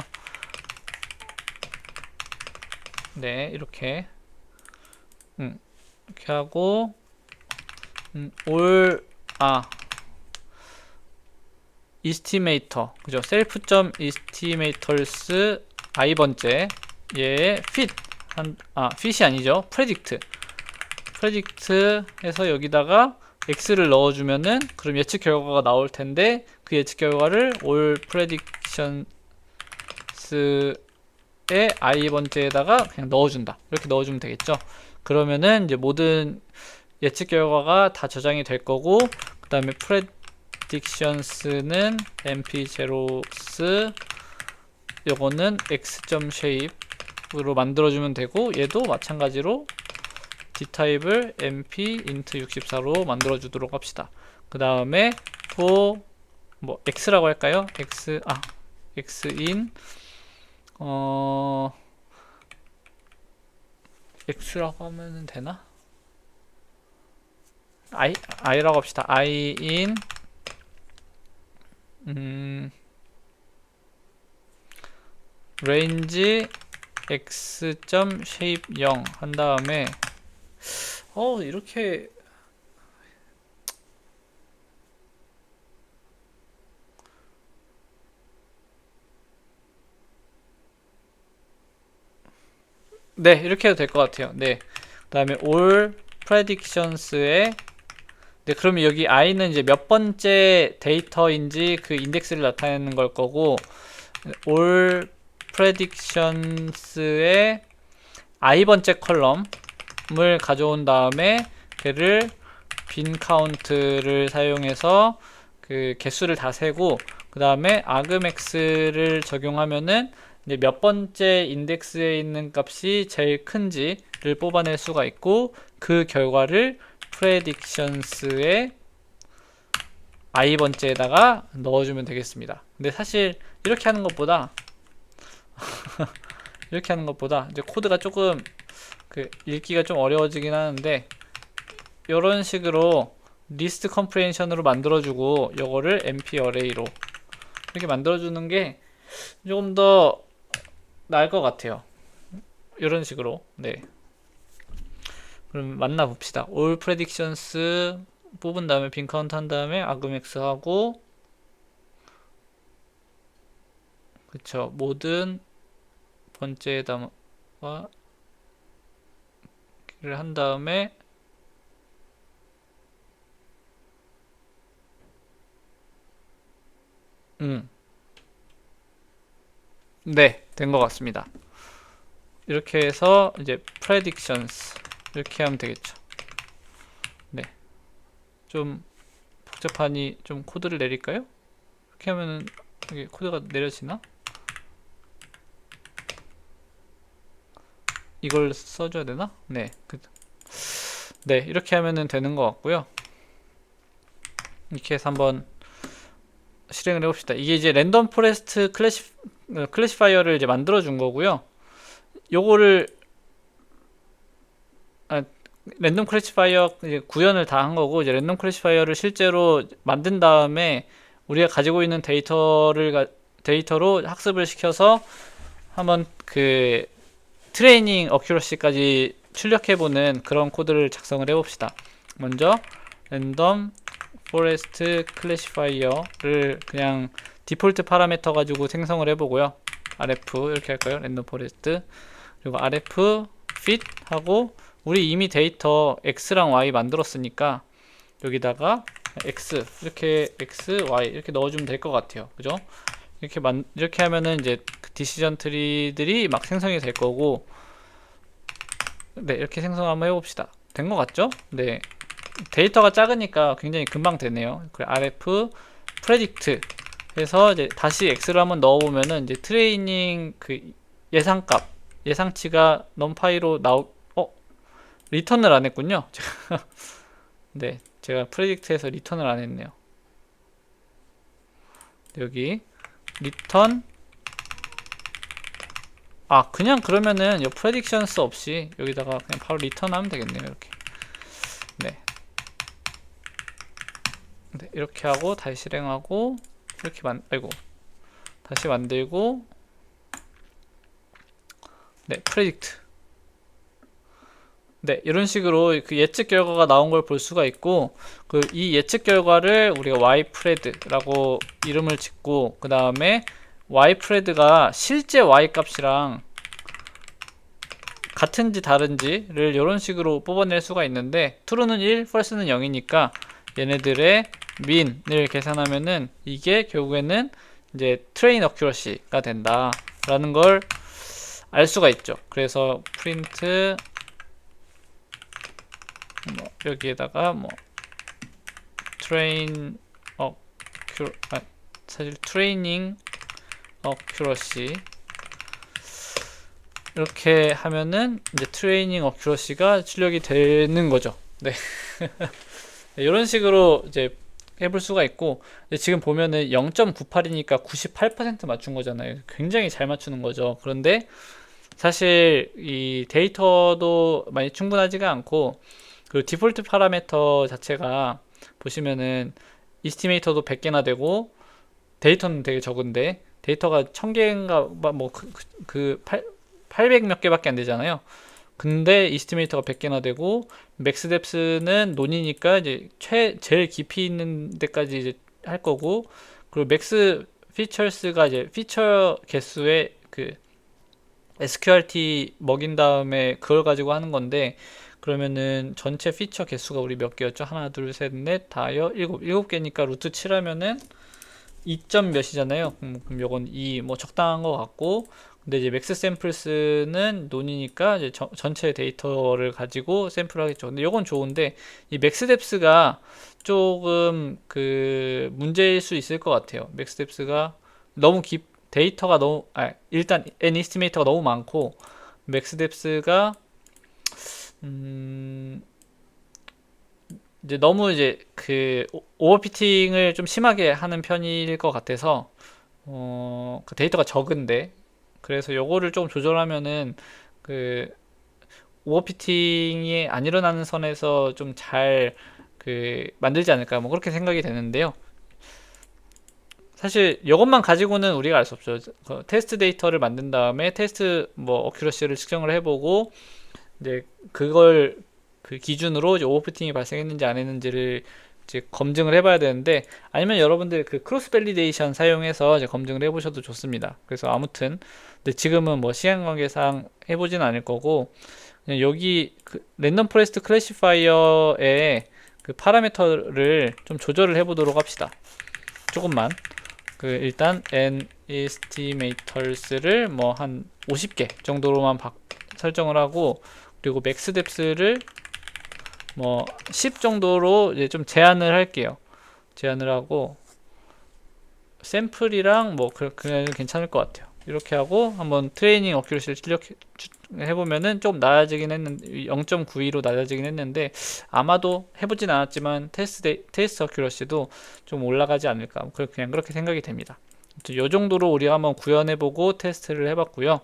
A: 네, 이렇게 이렇게 하고 all estimator, 그죠? self.estimators i번째 얘의 fit이 아니죠. 프레딕트 해서 여기다가 x를 넣어주면은 그럼 예측 결과가 나올 텐데 그 예측 결과를 all predictions의 i번째에다가 그냥 넣어준다. 이렇게 넣어주면 되겠죠. 그러면은 이제 모든 예측 결과가 다 저장이 될 거고, 그 다음에 predictions는 mp0s 요거는 x.shape으로 만들어주면 되고, 얘도 마찬가지로 d타입을 mp int 64로 만들어주도록 합시다. 그 다음에 for 뭐 x라고 할까요? xin x라고 하면 되나? i라고 합시다. iin range x.shape 0 한 다음에 이렇게 네, 이렇게 해도 될 것 같아요. 네. 그 다음에 all predictions에 네, 그러면 여기 i는 이제 몇 번째 데이터인지 그 인덱스를 나타내는 걸 거고, all predictions의 i 번째 컬럼을 가져온 다음에 걔를 bin count를 사용해서 그 개수를 다 세고, 그 다음에 argmax를 적용하면은 이제 몇 번째 인덱스에 있는 값이 제일 큰지를 뽑아낼 수가 있고, 그 결과를 predictions의 i 번째에다가 넣어주면 되겠습니다. 근데 사실 이렇게 하는 것보다 이렇게 하는 것보다 이제 코드가 조금 그 읽기가 좀 어려워지긴 하는데, 이런 식으로 리스트 컴프레hension으로 만들어주고 요거를 mp array로 이렇게 만들어주는 게 조금 더 나을 것 같아요. 이런 식으로. 네. 그럼 만나봅시다. all predictions 뽑은 다음에 bin count 한 다음에 argmax 하고, 그쵸, 모든 번째에다가 를 한 다음에 네, 된 것 같습니다. 이렇게 해서 이제 predictions 이렇게 하면 되겠죠. 네, 좀 복잡하니 좀 코드를 내릴까요? 이렇게 하면은 이게 코드가 내려지나? 이걸 써줘야 되나? 네, 네, 이렇게 하면은 되는 것 같고요. 이렇게 해서 한번 실행을 해봅시다. 이게 이제 랜덤 포레스트 클래시파이어를 이제 만들어 준 거고요. 요거를 랜덤 클래시파이어 구현을 다 한 거고, 이제 랜덤 클래시파이어를 실제로 만든 다음에 우리가 가지고 있는 데이터로 학습을 시켜서 한번 그 트레이닝 어큐러시까지 출력해보는 그런 코드를 작성을 해봅시다. 먼저 랜덤 포레스트 클래시파이어를 그냥 디폴트 파라미터 가지고 생성을 해보고요. rf 이렇게 할까요? 랜덤 포레스트, 그리고 rf fit 하고, 우리 이미 데이터 x랑 y 만들었으니까 여기다가 x 이렇게 x, y 이렇게 넣어주면 될 것 같아요. 그죠? 이렇게 하면은 이제 디시전 트리들이 막 생성이 될 거고, 네, 이렇게 생성 한번 해봅시다. 된 것 같죠? 네, 데이터가 작으니까 굉장히 금방 되네요. 그래, rf predict 해서 이제 다시 x를 한번 넣어보면은 이제 트레이닝 그 예상값, 예상치가 numPy로 리턴을 안 했군요. 네, 제가 predict에서 리턴을 안 했네요. 여기 리턴, 그냥 그러면은 요 predictions 없이 여기다가 그냥 바로 리턴 하면 되겠네요. 이렇게. 네. 네, 이렇게 하고 다시 실행하고 이렇게 다시 만들고, 네, predict. 네, 이런 식으로 그 예측 결과가 나온 걸 볼 수가 있고, 이 예측 결과를 우리가 ypred라고 이름을 짓고, 그 다음에 ypred가 실제 y 값이랑 같은지 다른지를 이런 식으로 뽑아낼 수가 있는데 true는 1, false는 0이니까 얘네들의 mean을 계산하면은 이게 결국에는 이제 train accuracy가 된다 라는 걸 알 수가 있죠. 그래서 print 뭐 여기에다가 뭐 train 사실 training accuracy 이렇게 하면은 이제 트레이닝 어큐러시가 출력이 되는 거죠. 네. 이런 식으로 이제 해볼 수가 있고, 지금 보면은 0.98이니까 98% 맞춘 거잖아요. 굉장히 잘 맞추는 거죠. 그런데 사실 이 데이터도 많이 충분하지가 않고, 그 디폴트 파라미터 자체가 보시면은 이스티메이터도 100개나 되고 데이터는 되게 적은데 데이터가 1000개인가 뭐 800 몇 개밖에 안 되잖아요. 근데 이스티메이터가 100개나 되고 맥스 뎁스는 논이니까 이제 제일 깊이 있는 데까지 이제 할 거고, 그리고 맥스 피처스가 이제 피처 개수의 그 SQRT 먹인 다음에 그걸 가지고 하는 건데, 그러면은 전체 피처 개수가 우리 몇 개였죠? 하나, 둘, 셋, 넷, 다여, 일곱 개니까 루트 7하면은 2점 몇이잖아요. 그럼 요건 2, 뭐 적당한 것 같고, 근데 이제 맥스 샘플스는 논이니까 이제 전체 데이터를 가지고 샘플을 하겠죠. 근데 요건 좋은데 이 맥스 뎁스가 조금 그 문제일 수 있을 것 같아요. 맥스 뎁스가 너무 데이터가 너무 일단 n 이스티메이터가 너무 많고 맥스 뎁스가 이제 너무 이제 그 오버피팅을 좀 심하게 하는 편일 것 같아서 그 데이터가 적은데, 그래서 요거를 좀 조절하면은 그 오버피팅이 안 일어나는 선에서 좀 잘 그 만들지 않을까 뭐 그렇게 생각이 되는데요. 사실 이것만 가지고는 우리가 알 수 없죠. 테스트 데이터를 만든 다음에 테스트 뭐 어큐러시를 측정을 해보고 이제 그걸 그 기준으로 이제 오버피팅이 발생했는지 안 했는지를 이제 검증을 해봐야 되는데, 아니면 여러분들 그 크로스 밸리데이션 사용해서 이제 검증을 해보셔도 좋습니다. 그래서 아무튼 근데 지금은 뭐 시간 관계상 해보진 않을 거고, 그냥 여기 그 랜덤 포레스트 클래시파이어의 그 파라미터를 좀 조절을 해보도록 합시다. 조금만. 그 일단 n estimators 뭐 한 50개 정도로만 설정을 하고, 그리고 맥스 뎁스를 뭐 10 정도로 이제 좀 제한을 할게요. 제한을 하고 샘플이랑 뭐 그냥 괜찮을 것 같아요. 이렇게 하고 한번 트레이닝 어큐러시를 해보면은 좀 낮아지긴 했는데 0.92로 낮아지긴 했는데, 아마도 해보진 않았지만 테스트 어큐러시도 좀 올라가지 않을까, 그냥 그렇게 생각이 됩니다. 이 정도로 우리가 한번 구현해보고 테스트를 해봤고요.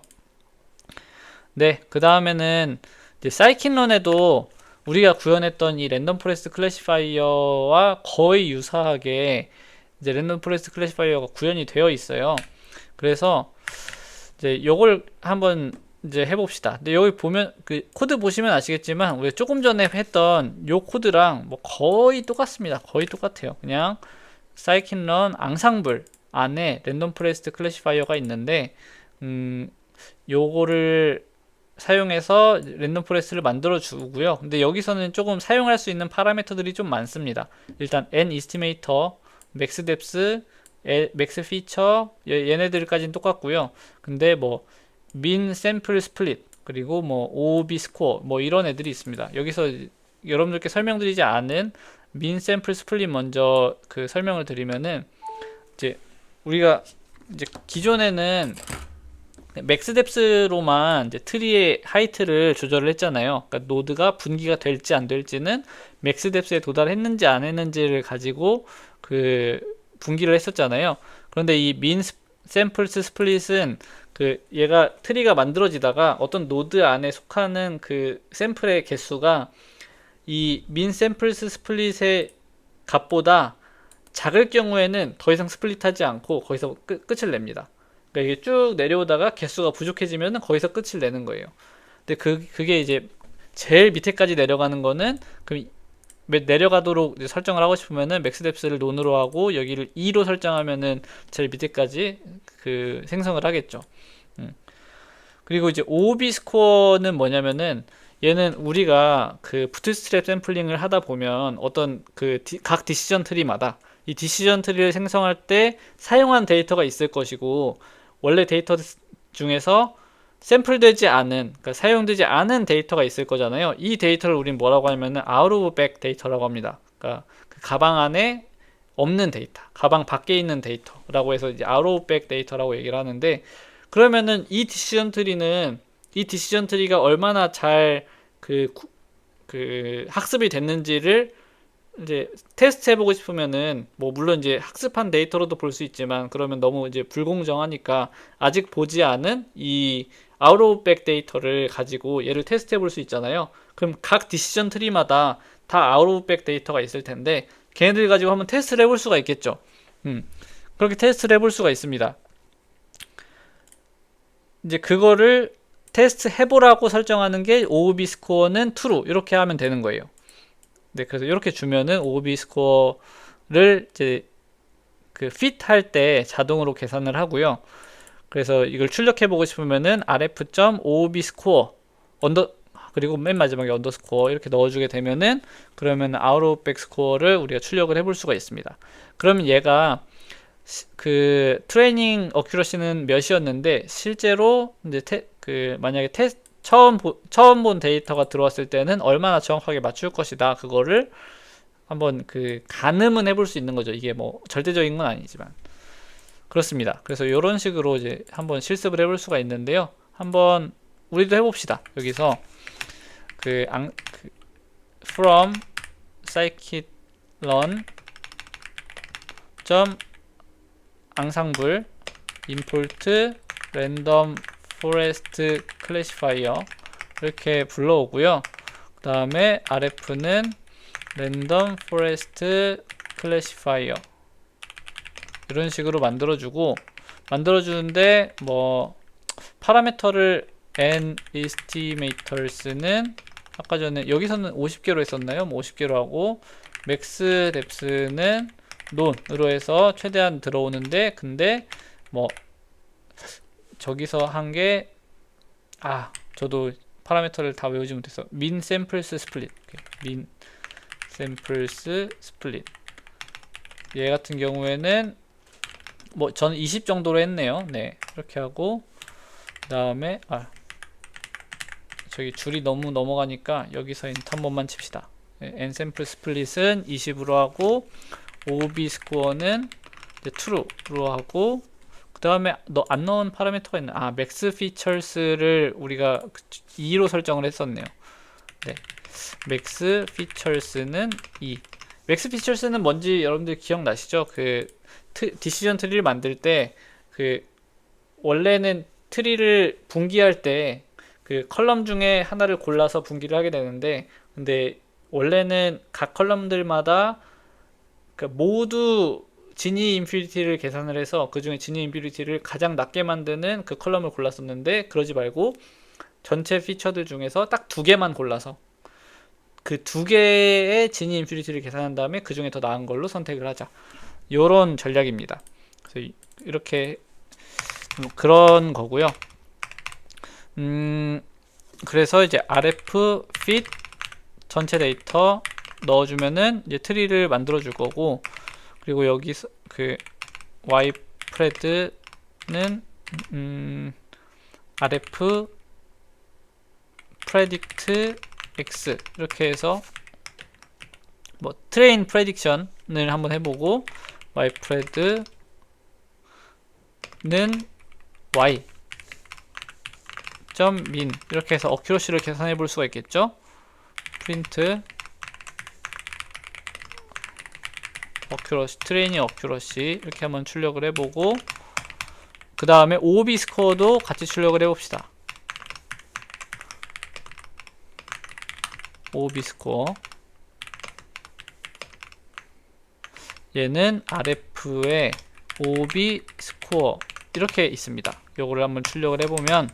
A: 네, 그 다음에는 이제 사이킨런에도 우리가 구현했던 이 랜덤 포레스트 클래시파이어와 거의 유사하게 이제 랜덤 포레스트 클래시파이어가 구현이 되어 있어요. 그래서 이제 요걸 한번 이제 해봅시다. 근데 여기 보면 그 코드 보시면 아시겠지만 우리 조금 전에 했던 요 코드랑 뭐 거의 똑같습니다. 거의 똑같아요. 그냥 scikit-learn 앙상블 안에 랜덤 포레스트 클래시파이어가 있는데 요거를 사용해서 랜덤 포레스트를 만들어 주고요. 근데 여기서는 조금 사용할 수 있는 파라미터들이 좀 많습니다. 일단 n estimator, max depth, max feature 얘네들까지는 똑같고요. 근데 뭐 min sample split 그리고 뭐 OOB score 뭐 이런 애들이 있습니다. 여기서 여러분들께 설명드리지 않은 min sample split 먼저 그 설명을 드리면은, 이제 우리가 이제 기존에는 맥스 뎁스로만 이제 트리의 하이트를 조절을 했잖아요. 그러니까 노드가 분기가 될지 안 될지는 맥스 뎁스에 도달했는지 안 했는지를 가지고 그 분기를 했었잖아요. 그런데 이 민 샘플스 스플릿은 그 얘가 트리가 만들어지다가 어떤 노드 안에 속하는 그 샘플의 개수가 이 민 샘플스 스플릿의 값보다 작을 경우에는 더 이상 스플릿하지 않고 거기서 끝을 냅니다. 그러니까 이게 쭉 내려오다가 개수가 부족해지면 거기서 끝을 내는 거예요. 근데 그게 이제 제일 밑에까지 내려가는 거는 그럼 내려가도록 설정을 하고 싶으면은 맥스 뎁스를 논으로 하고 여기를 2로 설정하면은 제일 밑에까지 그 생성을 하겠죠. 그리고 이제 OOB 스코어는 뭐냐면은 얘는 우리가 그 부트스트랩 샘플링을 하다 보면 어떤 그 각 디시전 트리마다 이 디시전 트리를 생성할 때 사용한 데이터가 있을 것이고, 원래 데이터 중에서 샘플되지 않은, 그러니까 사용되지 않은 데이터가 있을 거잖아요. 이 데이터를 우린 뭐라고 하냐면은 out of bag 데이터라고 합니다. 그러니까 그 가방 안에 없는 데이터, 가방 밖에 있는 데이터라고 해서 이제 out of bag 데이터라고 얘기를 하는데, 그러면은 이 디시전 트리는 이 디시전 트리가 얼마나 잘 학습이 됐는지를 이제 테스트 해보고 싶으면은, 뭐 물론 이제 학습한 데이터로도 볼 수 있지만 그러면 너무 이제 불공정하니까 아직 보지 않은 이 out of bag 데이터를 가지고 얘를 테스트 해볼 수 있잖아요. 그럼 각 디시전 트리마다 다 out of bag 데이터가 있을 텐데 걔네들 가지고 한번 테스트를 해볼 수가 있겠죠. 그렇게 테스트를 해볼 수가 있습니다. 이제 그거를 테스트 해보라고 설정하는 게 OOB 스코어는 true 이렇게 하면 되는 거예요. 네, 그래서 이렇게 주면은 OOB 스코어를 이제 그 fit 할 때 자동으로 계산을 하고요. 그래서 이걸 출력해보고 싶으면은 rf.oob 스코어 그리고 맨 마지막에 언더스코어 이렇게 넣어주게 되면은, 그러면 out of bag 스코어를 우리가 출력을 해볼 수가 있습니다. 그러면 얘가 그 트레이닝 어큐러시는 몇이었는데 실제로 이제 만약에 처음 본 데이터가 들어왔을 때는 얼마나 정확하게 맞출 것이다, 그거를 한번 가늠은 해볼 수 있는 거죠. 이게 뭐 절대적인 건 아니지만 그렇습니다. 그래서 이런 식으로 이제 한번 실습을 해볼 수가 있는데요. 한번 우리도 해봅시다. 여기서 from scikit-learn ensemble import random forest classifier 이렇게 불러오고요. 그 다음에 rf는 random forest classifier 이런 식으로 만들어주는데, 뭐 파라미터를 n estimators,는 아까 전에 여기서는 50개로 했었나요? 뭐 50개로 하고, max depth는 논으로 해서 최대한 들어오는데, 근데 뭐 저기서 한 게 저도 파라미터를 다 외우지 못해서 min samples split, min samples split 얘 같은 경우에는 뭐 저는 20 정도로 했네요. 네, 이렇게 하고 그 다음에 저기 줄이 너무 넘어가니까 여기서 엔터 한 번만 칩시다. 네, n sample split은 20으로 하고 OOB 스코어는 true로 하고, 그 다음에 안 넣은 파라미터가 있나? max features를 우리가 2로 설정을 했었네요. 네, max features는 2. max features는 뭔지 여러분들 기억나시죠? 디시전 트리를 만들 때 원래는 트리를 분기할 때 컬럼 중에 하나를 골라서 분기를 하게 되는데, 근데 원래는 각 컬럼들마다 모두 지니 인피니티를 계산을 해서 그 중에 지니 인피니티를 가장 낮게 만드는 그 컬럼을 골랐었는데, 그러지 말고 전체 피처들 중에서 딱 2개만 골라서 그 2개의 지니 인피니티를 계산한 다음에 그 중에 더 나은 걸로 선택을 하자, 요런 전략입니다. 그래서 이렇게 그런 거고요. 그래서 이제 rf fit 전체 데이터 넣어주면은 이제 트리를 만들어 줄 거고, 그리고 여기서 ypred는 rf predict x 이렇게 해서 뭐 train prediction을 한번 해보고, ypred는 y min 이렇게 해서 어큐러시를 계산해 볼 수가 있겠죠. 프린트 어큐러시, 트레이닝 어큐러시 이렇게 한번 출력을 해보고, 그 다음에 OOB 스코어도 같이 출력을 해봅시다. OOB 스코어 얘는 RF의 OOB 스코어 이렇게 있습니다. 요거를 한번 출력을 해보면,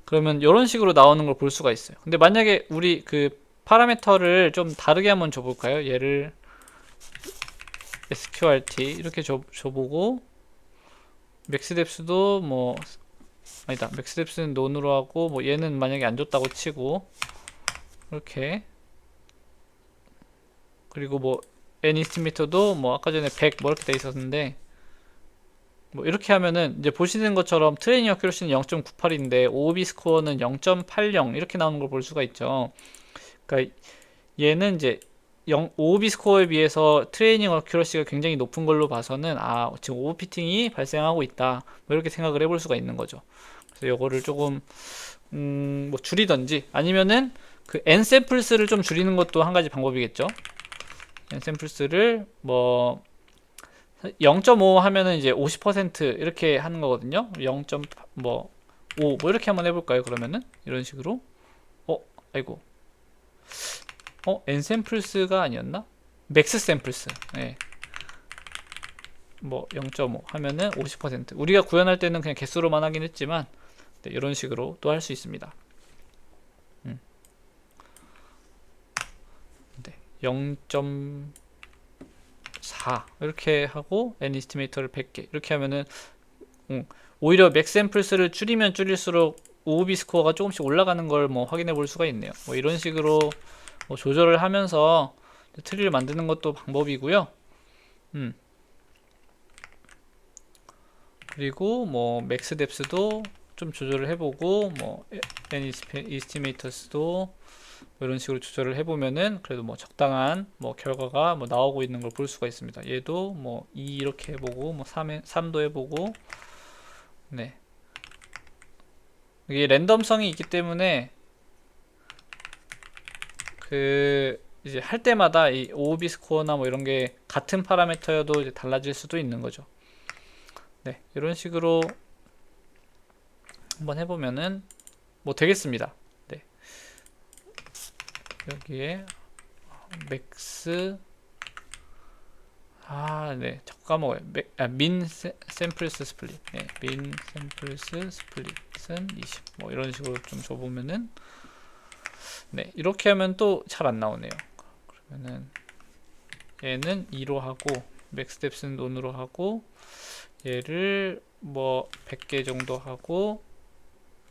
A: 그러면 이런 식으로 나오는 걸 볼 수가 있어요. 근데 만약에 우리 파라미터를 좀 다르게 한번 줘볼까요? 얘를 sqrt 이렇게 줘보고, 맥스뎁스도 뭐 아니다. 맥스뎁스는 논으로 하고, 뭐 얘는 만약에 안 줬다고 치고, 이렇게. 그리고 뭐 n 이스티메이터도 뭐 아까 전에 100 뭐 이렇게 돼 있었는데, 뭐 이렇게 하면은 이제 보시는 것처럼 트레이닝 어큐러시는 0.98인데 OOB 스코어는 0.80 이렇게 나오는 걸 볼 수가 있죠. 그러니까 얘는 이제 OOB 스코어에 비해서 트레이닝 어큐러시가 굉장히 높은 걸로 봐서는 아 지금 오버피팅이 발생하고 있다 뭐 이렇게 생각을 해볼 수가 있는 거죠. 그래서 요거를 조금 뭐 줄이던지 아니면은 그 n 샘플스를 좀 줄이는 것도 한 가지 방법이겠죠. n 샘플스를 뭐 0.5 하면은 이제 50% 이렇게 하는 거거든요. 0. 뭐 5 뭐 이렇게 한번 해볼까요? 그러면은 이런 식으로 아이고 n 샘플스가 아니었나? 맥스 샘플스. 예. 뭐 0.5 하면은 50%. 우리가 구현할 때는 그냥 개수로만 하긴 했지만 네, 이런 식으로 또 할 수 있습니다. 네, 0.4 이렇게 하고 n 에스티메이터를 100개 이렇게 하면은 오히려 맥 샘플스를 줄이면 줄일수록 OOB 스코어가 조금씩 올라가는 걸 뭐 확인해 볼 수가 있네요. 뭐 이런 식으로 뭐 조절을 하면서 트리를 만드는 것도 방법이고요. 그리고 뭐 맥스 뎁스도 좀 조절을 해보고 뭐 n 이스티메이터스도 뭐 이런 식으로 조절을 해보면은 그래도 뭐 적당한 뭐 결과가 뭐 나오고 있는 걸 볼 수가 있습니다. 얘도 뭐 2 이렇게 해보고 뭐 3도 해보고 네 이게 랜덤성이 있기 때문에 그 이제 할 때마다 이 OOB 스코어나 뭐 이런 게 같은 파라미터여도 이제 달라질 수도 있는 거죠. 네 이런 식으로 한번 해보면은 뭐 되겠습니다. 네 여기에 맥스 네 자꾸 까먹어요. 민 샘플스 스플릿 민 샘플스 스플릿은 20 뭐 이런 식으로 좀 줘보면은 네 이렇게 하면 또 잘 안 나오네요. 그러면은 얘는 2로 하고 맥스 뎁스는 논으로 하고 얘를 뭐 100개 정도 하고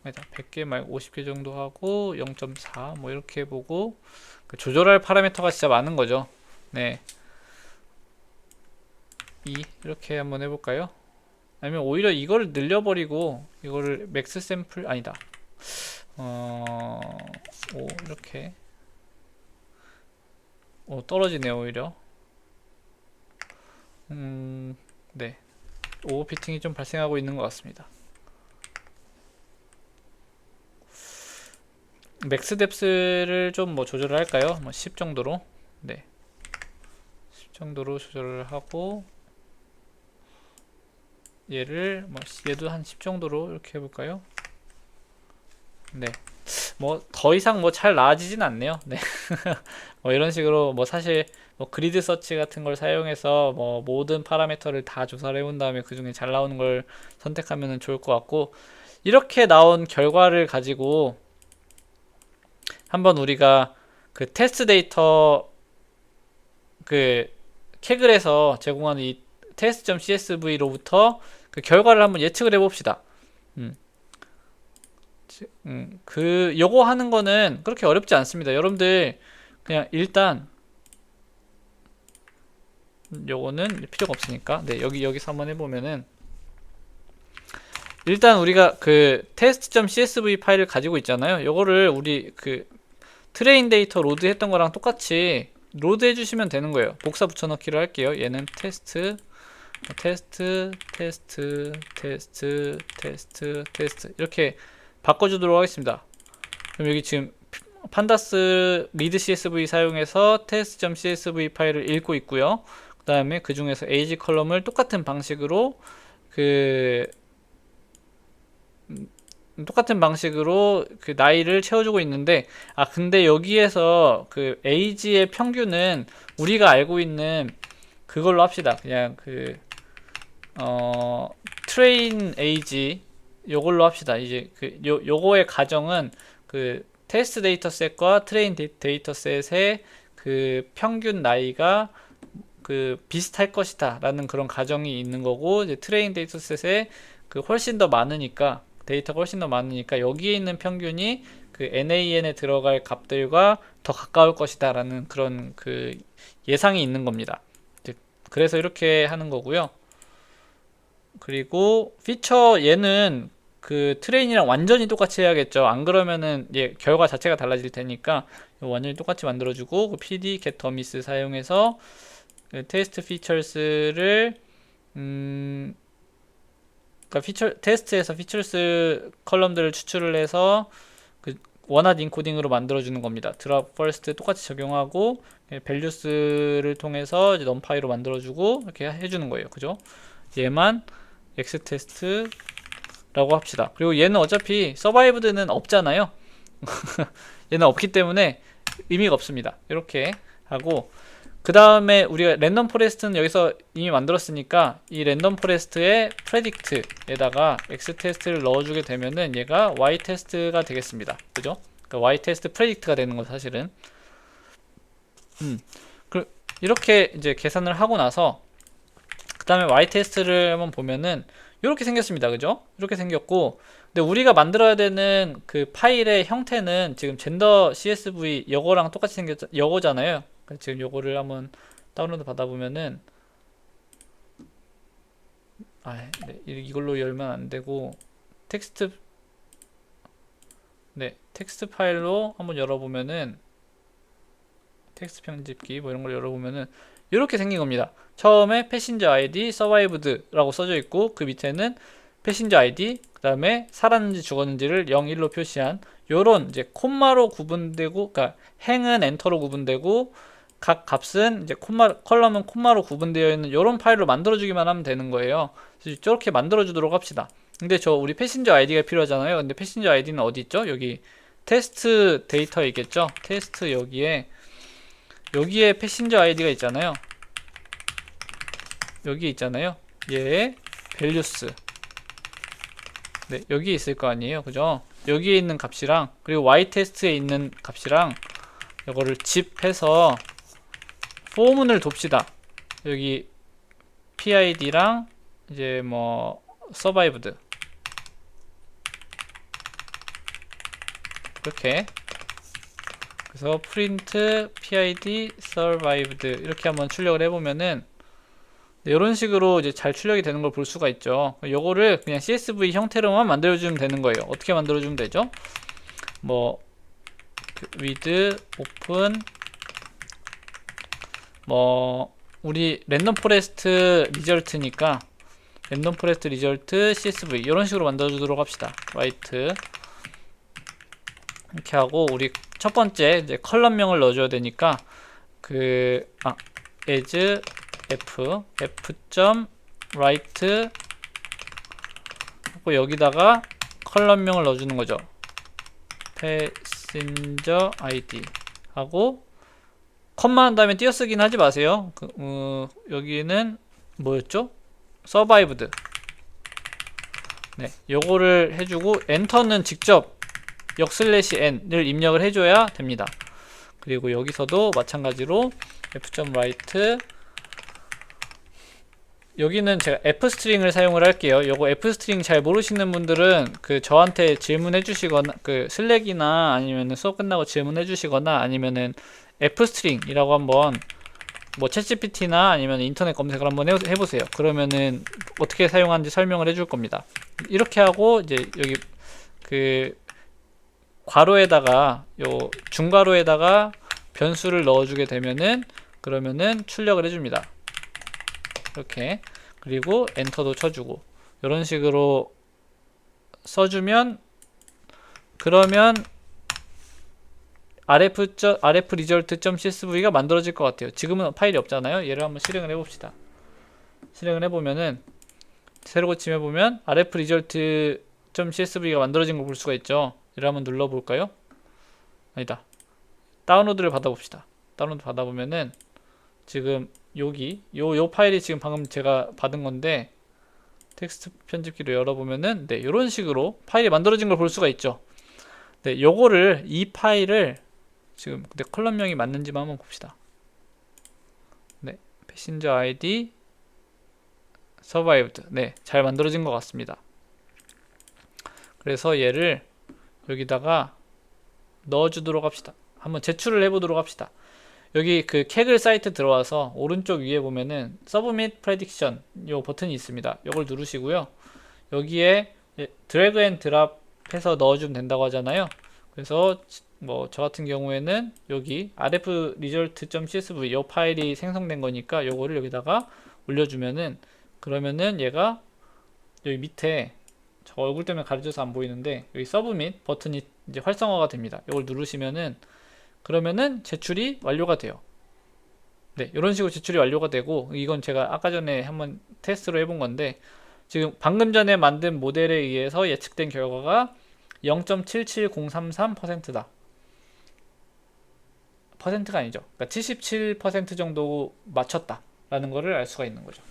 A: 아니다 100개 말고 50개 정도 하고 0.4 뭐 이렇게 해보고 그 조절할 파라미터가 진짜 많은 거죠. 네 2 이렇게 한번 해볼까요? 아니면 오히려 이거를 늘려버리고 이거를 맥스 샘플 아니다 5 이렇게 떨어지네요 오히려. 네 오버피팅이 좀 발생하고 있는 것 같습니다. 맥스 뎁스를 좀 뭐 조절을 할까요? 뭐 10 정도로 네 10 정도로 조절을 하고 얘를 뭐 얘도 한 10 정도로 이렇게 해볼까요? 네 뭐 더 이상 뭐 잘 나아지진 않네요. 네 뭐 이런 식으로 뭐 사실 뭐 그리드 서치 같은 걸 사용해서 뭐 모든 파라미터를 다 조사를 해본 다음에 그 중에 잘 나오는 걸 선택하면 좋을 것 같고 이렇게 나온 결과를 가지고 한번 우리가 그 테스트 데이터 그 캐글에서 제공하는 이 test.csv로부터 그 결과를 한번 예측을 해봅시다. 요거 하는 거는 그렇게 어렵지 않습니다. 여러분들 그냥 일단 요거는 필요가 없으니까 네 여기서 한번 해보면은 일단 우리가 그 test.csv 파일을 가지고 있잖아요. 요거를 우리 그 트레인 데이터 로드 했던 거랑 똑같이 로드 해주시면 되는 거예요. 복사 붙여넣기를 할게요. 얘는 테스트 이렇게 바꿔주도록 하겠습니다. 그럼 여기 지금 판다스 리드 CSV 사용해서 test.csv 파일을 읽고 있고요. 그 다음에 그 중에서 age 컬럼을 똑같은 방식으로 그 나이를 채워주고 있는데 근데 여기에서 그 age의 평균은 우리가 알고 있는 그걸로 합시다. 그냥 그 train age 요걸로 합시다. 이제 그 요거의 가정은 그 테스트 데이터셋과 트레인 데이터셋의 그 평균 나이가 그 비슷할 것이다 라는 그런 가정이 있는 거고 이제 트레인 데이터셋에 그 훨씬 더 많으니까 데이터가 훨씬 더 많으니까 여기에 있는 평균이 그 NAN에 들어갈 값들과 더 가까울 것이다 라는 그런 그 예상이 있는 겁니다. 그래서 이렇게 하는 거고요. 그리고 피처 얘는 그 트레인이랑 완전히 똑같이 해야겠죠. 안 그러면은 얘 결과 자체가 달라질 테니까 완전히 똑같이 만들어주고 그 PD get dummies 사용해서 그 테스트 피처스를 그러니까 테스트에서 피처스 컬럼들을 추출을 해서 그 원핫 인코딩으로 만들어주는 겁니다. 드랍 퍼스트 똑같이 적용하고 밸류스를 통해서 이제 넘파이로 만들어주고 이렇게 해주는 거예요. 그죠? 얘만 엑스테스트라고 합시다. 그리고 얘는 어차피 서바이브드는 없잖아요. 얘는 없기 때문에 의미가 없습니다. 이렇게 하고 그 다음에 우리가 랜덤 포레스트는 여기서 이미 만들었으니까 이 랜덤 포레스트의 프레딕트에다가 x 테스트를 넣어주게 되면은 얘가 y 테스트가 되겠습니다. 그죠? 그러니까 y 테스트 프레딕트가 되는 거 사실은. 이렇게 이제 계산을 하고 나서 그 다음에 y 테스트를 한번 보면은 이렇게 생겼습니다. 그죠? 이렇게 생겼고 근데 우리가 만들어야 되는 그 파일의 형태는 지금 젠더 CSV 요거랑 똑같이 요거잖아요. 지금 요거를 한번 다운로드 받아보면은 네, 이걸로 열면 안 되고 텍스트 파일로 한번 열어보면은 텍스트 편집기 뭐 이런 걸 열어보면은 이렇게 생긴 겁니다. 처음에 패신저 아이디 서바이브드라고 써져 있고 그 밑에는 패신저 아이디 그 다음에 살았는지 죽었는지를 0, 1로 표시한 요런 이제 콤마로 구분되고 그러니까 행은 엔터로 구분되고 각 값은 이제 컬럼은 콤마로 구분되어 있는 이런 파일로 만들어주기만 하면 되는 거예요. 그래서 저렇게 만들어주도록 합시다. 근데 우리 패신저 아이디가 필요하잖아요. 근데 패신저 아이디는 어디 있죠? 여기 테스트 데이터에 있겠죠? 테스트 여기에 패신저 아이디가 있잖아요. 여기 있잖아요. 얘의 밸류스. 네, 여기 있을 거 아니에요. 그죠? 여기에 있는 값이랑 그리고 y 테스트에 있는 값이랑 이거를 집해서 포문을 돕시다. 여기 PID랑 이제 뭐 survived 이렇게 그래서 print PID survived 이렇게 한번 출력을 해보면은 이런 식으로 이제 잘 출력이 되는 걸 볼 수가 있죠. 요거를 그냥 CSV 형태로만 만들어주면 되는 거예요. 어떻게 만들어주면 되죠? 뭐 with open 뭐 우리 랜덤 포레스트 리절트니까 랜덤 포레스트 리절트 CSV 이런 식으로 만들어주도록 합시다. write 이렇게 하고 우리 첫 번째 이제 컬럼명을 넣어줘야 되니까 as f.write 하고 여기다가 컬럼명을 넣어주는 거죠. passenger id 하고 컴마 한 다음에 띄어쓰기는 하지 마세요. 여기는 뭐였죠? survived. 네, 요거를 해주고 엔터는 직접 역/n을 입력을 해줘야 됩니다. 그리고 여기서도 마찬가지로 f.write 여기는 제가 f스트링을 사용을 할게요. 요거 f스트링 잘 모르시는 분들은 저한테 질문해 주시거나 슬랙이나 아니면은 수업 끝나고 질문해 주시거나 아니면은 f스트링이라고 한번 뭐 챗GPT나 아니면 인터넷 검색을 한번 해보세요. 그러면은 어떻게 사용하는지 설명을 해줄 겁니다. 이렇게 하고 이제 여기 괄호에다가 중괄호에다가 변수를 넣어주게 되면은 그러면은 출력을 해줍니다. 이렇게 그리고 엔터도 쳐주고 이런 식으로 써주면 그러면 rf result.csv가 만들어질 것 같아요. 지금은 파일이 없잖아요. 얘를 한번 실행을 해봅시다. 실행을 해보면은 새로 고침해보면 rf result.csv가 만들어진 걸 볼 수가 있죠. 얘를 한번 눌러볼까요? 아니다. 다운로드를 받아봅시다. 다운로드 받아보면은 지금 여기 요 파일이 지금 방금 제가 받은 건데 텍스트 편집기로 열어보면은 네, 이런 식으로 파일이 만들어진 걸 볼 수가 있죠. 네, 요거를 이 파일을 지금 근데 컬럼명이 맞는지만 한번 봅시다. 네, 패신저 아이디 survived. 네, 잘 만들어진 것 같습니다. 그래서 얘를 여기다가 넣어주도록 합시다. 한번 제출을 해보도록 합시다. 여기 그 Kaggle 사이트 들어와서 오른쪽 위에 보면은 서브밋 프레딕션 요 버튼이 있습니다. 요걸 누르시고요. 여기에 드래그 앤 드랍 해서 넣어주면 된다고 하잖아요. 그래서 뭐 저 같은 경우에는 여기 rf result.csv 요 파일이 생성된 거니까 요거를 여기다가 올려주면은, 그러면은 얘가 여기 밑에 저 얼굴 때문에 가려져서 안 보이는데 여기 서브밋 버튼이 이제 활성화가 됩니다. 이걸 누르시면은, 그러면은 제출이 완료가 돼요. 네, 이런 식으로 제출이 완료가 되고, 이건 제가 아까 전에 한번 테스트로 해본 건데, 지금 방금 전에 만든 모델에 의해서 예측된 결과가 0.77033%다. 퍼센트가 아니죠. 그러니까 77% 정도 맞췄다라는 거를 알 수가 있는 거죠.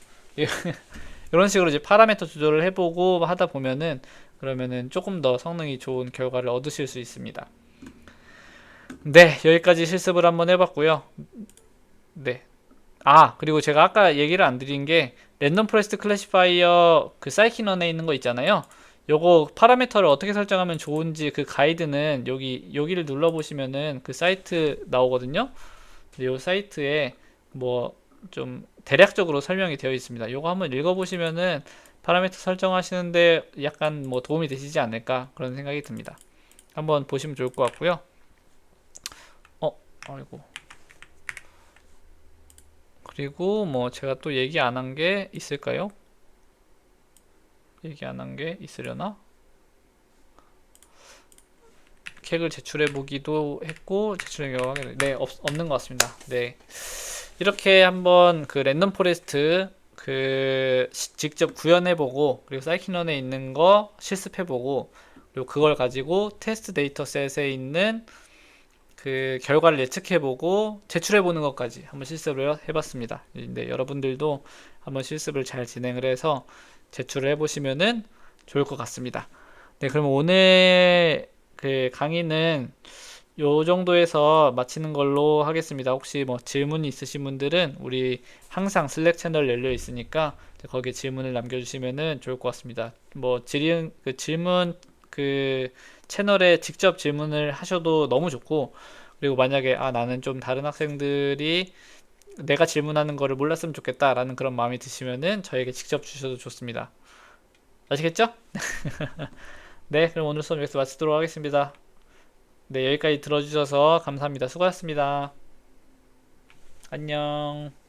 A: 이런 식으로 이제 파라미터 조절을 해보고 하다 보면은, 그러면은 조금 더 성능이 좋은 결과를 얻으실 수 있습니다. 네, 여기까지 실습을 한번 해봤고요. 네. 그리고 제가 아까 얘기를 안 드린 게, 랜덤 포레스트 클래시파이어 그 사이킨원에 있는 거 있잖아요. 요거 파라미터를 어떻게 설정하면 좋은지 그 가이드는 여기를 눌러보시면은 그 사이트 나오거든요. 요 사이트에 뭐 좀 대략적으로 설명이 되어 있습니다. 요거 한번 읽어보시면은 파라미터 설정하시는데 약간 뭐 도움이 되시지 않을까 그런 생각이 듭니다. 한번 보시면 좋을 것 같고요. 아이고. 그리고 뭐 제가 또 얘기 안 한 게 있을까요? 얘기 안 한 게 있으려나? 객을 제출해 보기도 했고 제출의 결과가 없는 것 같습니다. 네, 이렇게 한번 그 랜덤 포레스트 직접 구현해 보고, 그리고 사이킨런에 있는 거 실습해 보고, 그리고 그걸 가지고 테스트 데이터셋에 있는 그 결과를 예측해 보고 제출해 보는 것까지 한번 실습을 해 봤습니다. 네, 여러분들도 한번 실습을 잘 진행을 해서 제출을 해 보시면은 좋을 것 같습니다. 네, 그럼 오늘 그 강의는 요 정도에서 마치는 걸로 하겠습니다. 혹시 뭐 질문이 있으신 분들은 우리 항상 슬랙 채널 열려 있으니까 거기에 질문을 남겨주시면은 좋을 것 같습니다. 뭐 질문 그 채널에 직접 질문을 하셔도 너무 좋고, 그리고 만약에 나는 좀 다른 학생들이 내가 질문하는 거를 몰랐으면 좋겠다라는 그런 마음이 드시면은 저에게 직접 주셔도 좋습니다. 아시겠죠? 네, 그럼 오늘 수업 여기서 마치도록 하겠습니다. 네, 여기까지 들어주셔서 감사합니다. 수고하셨습니다. 안녕.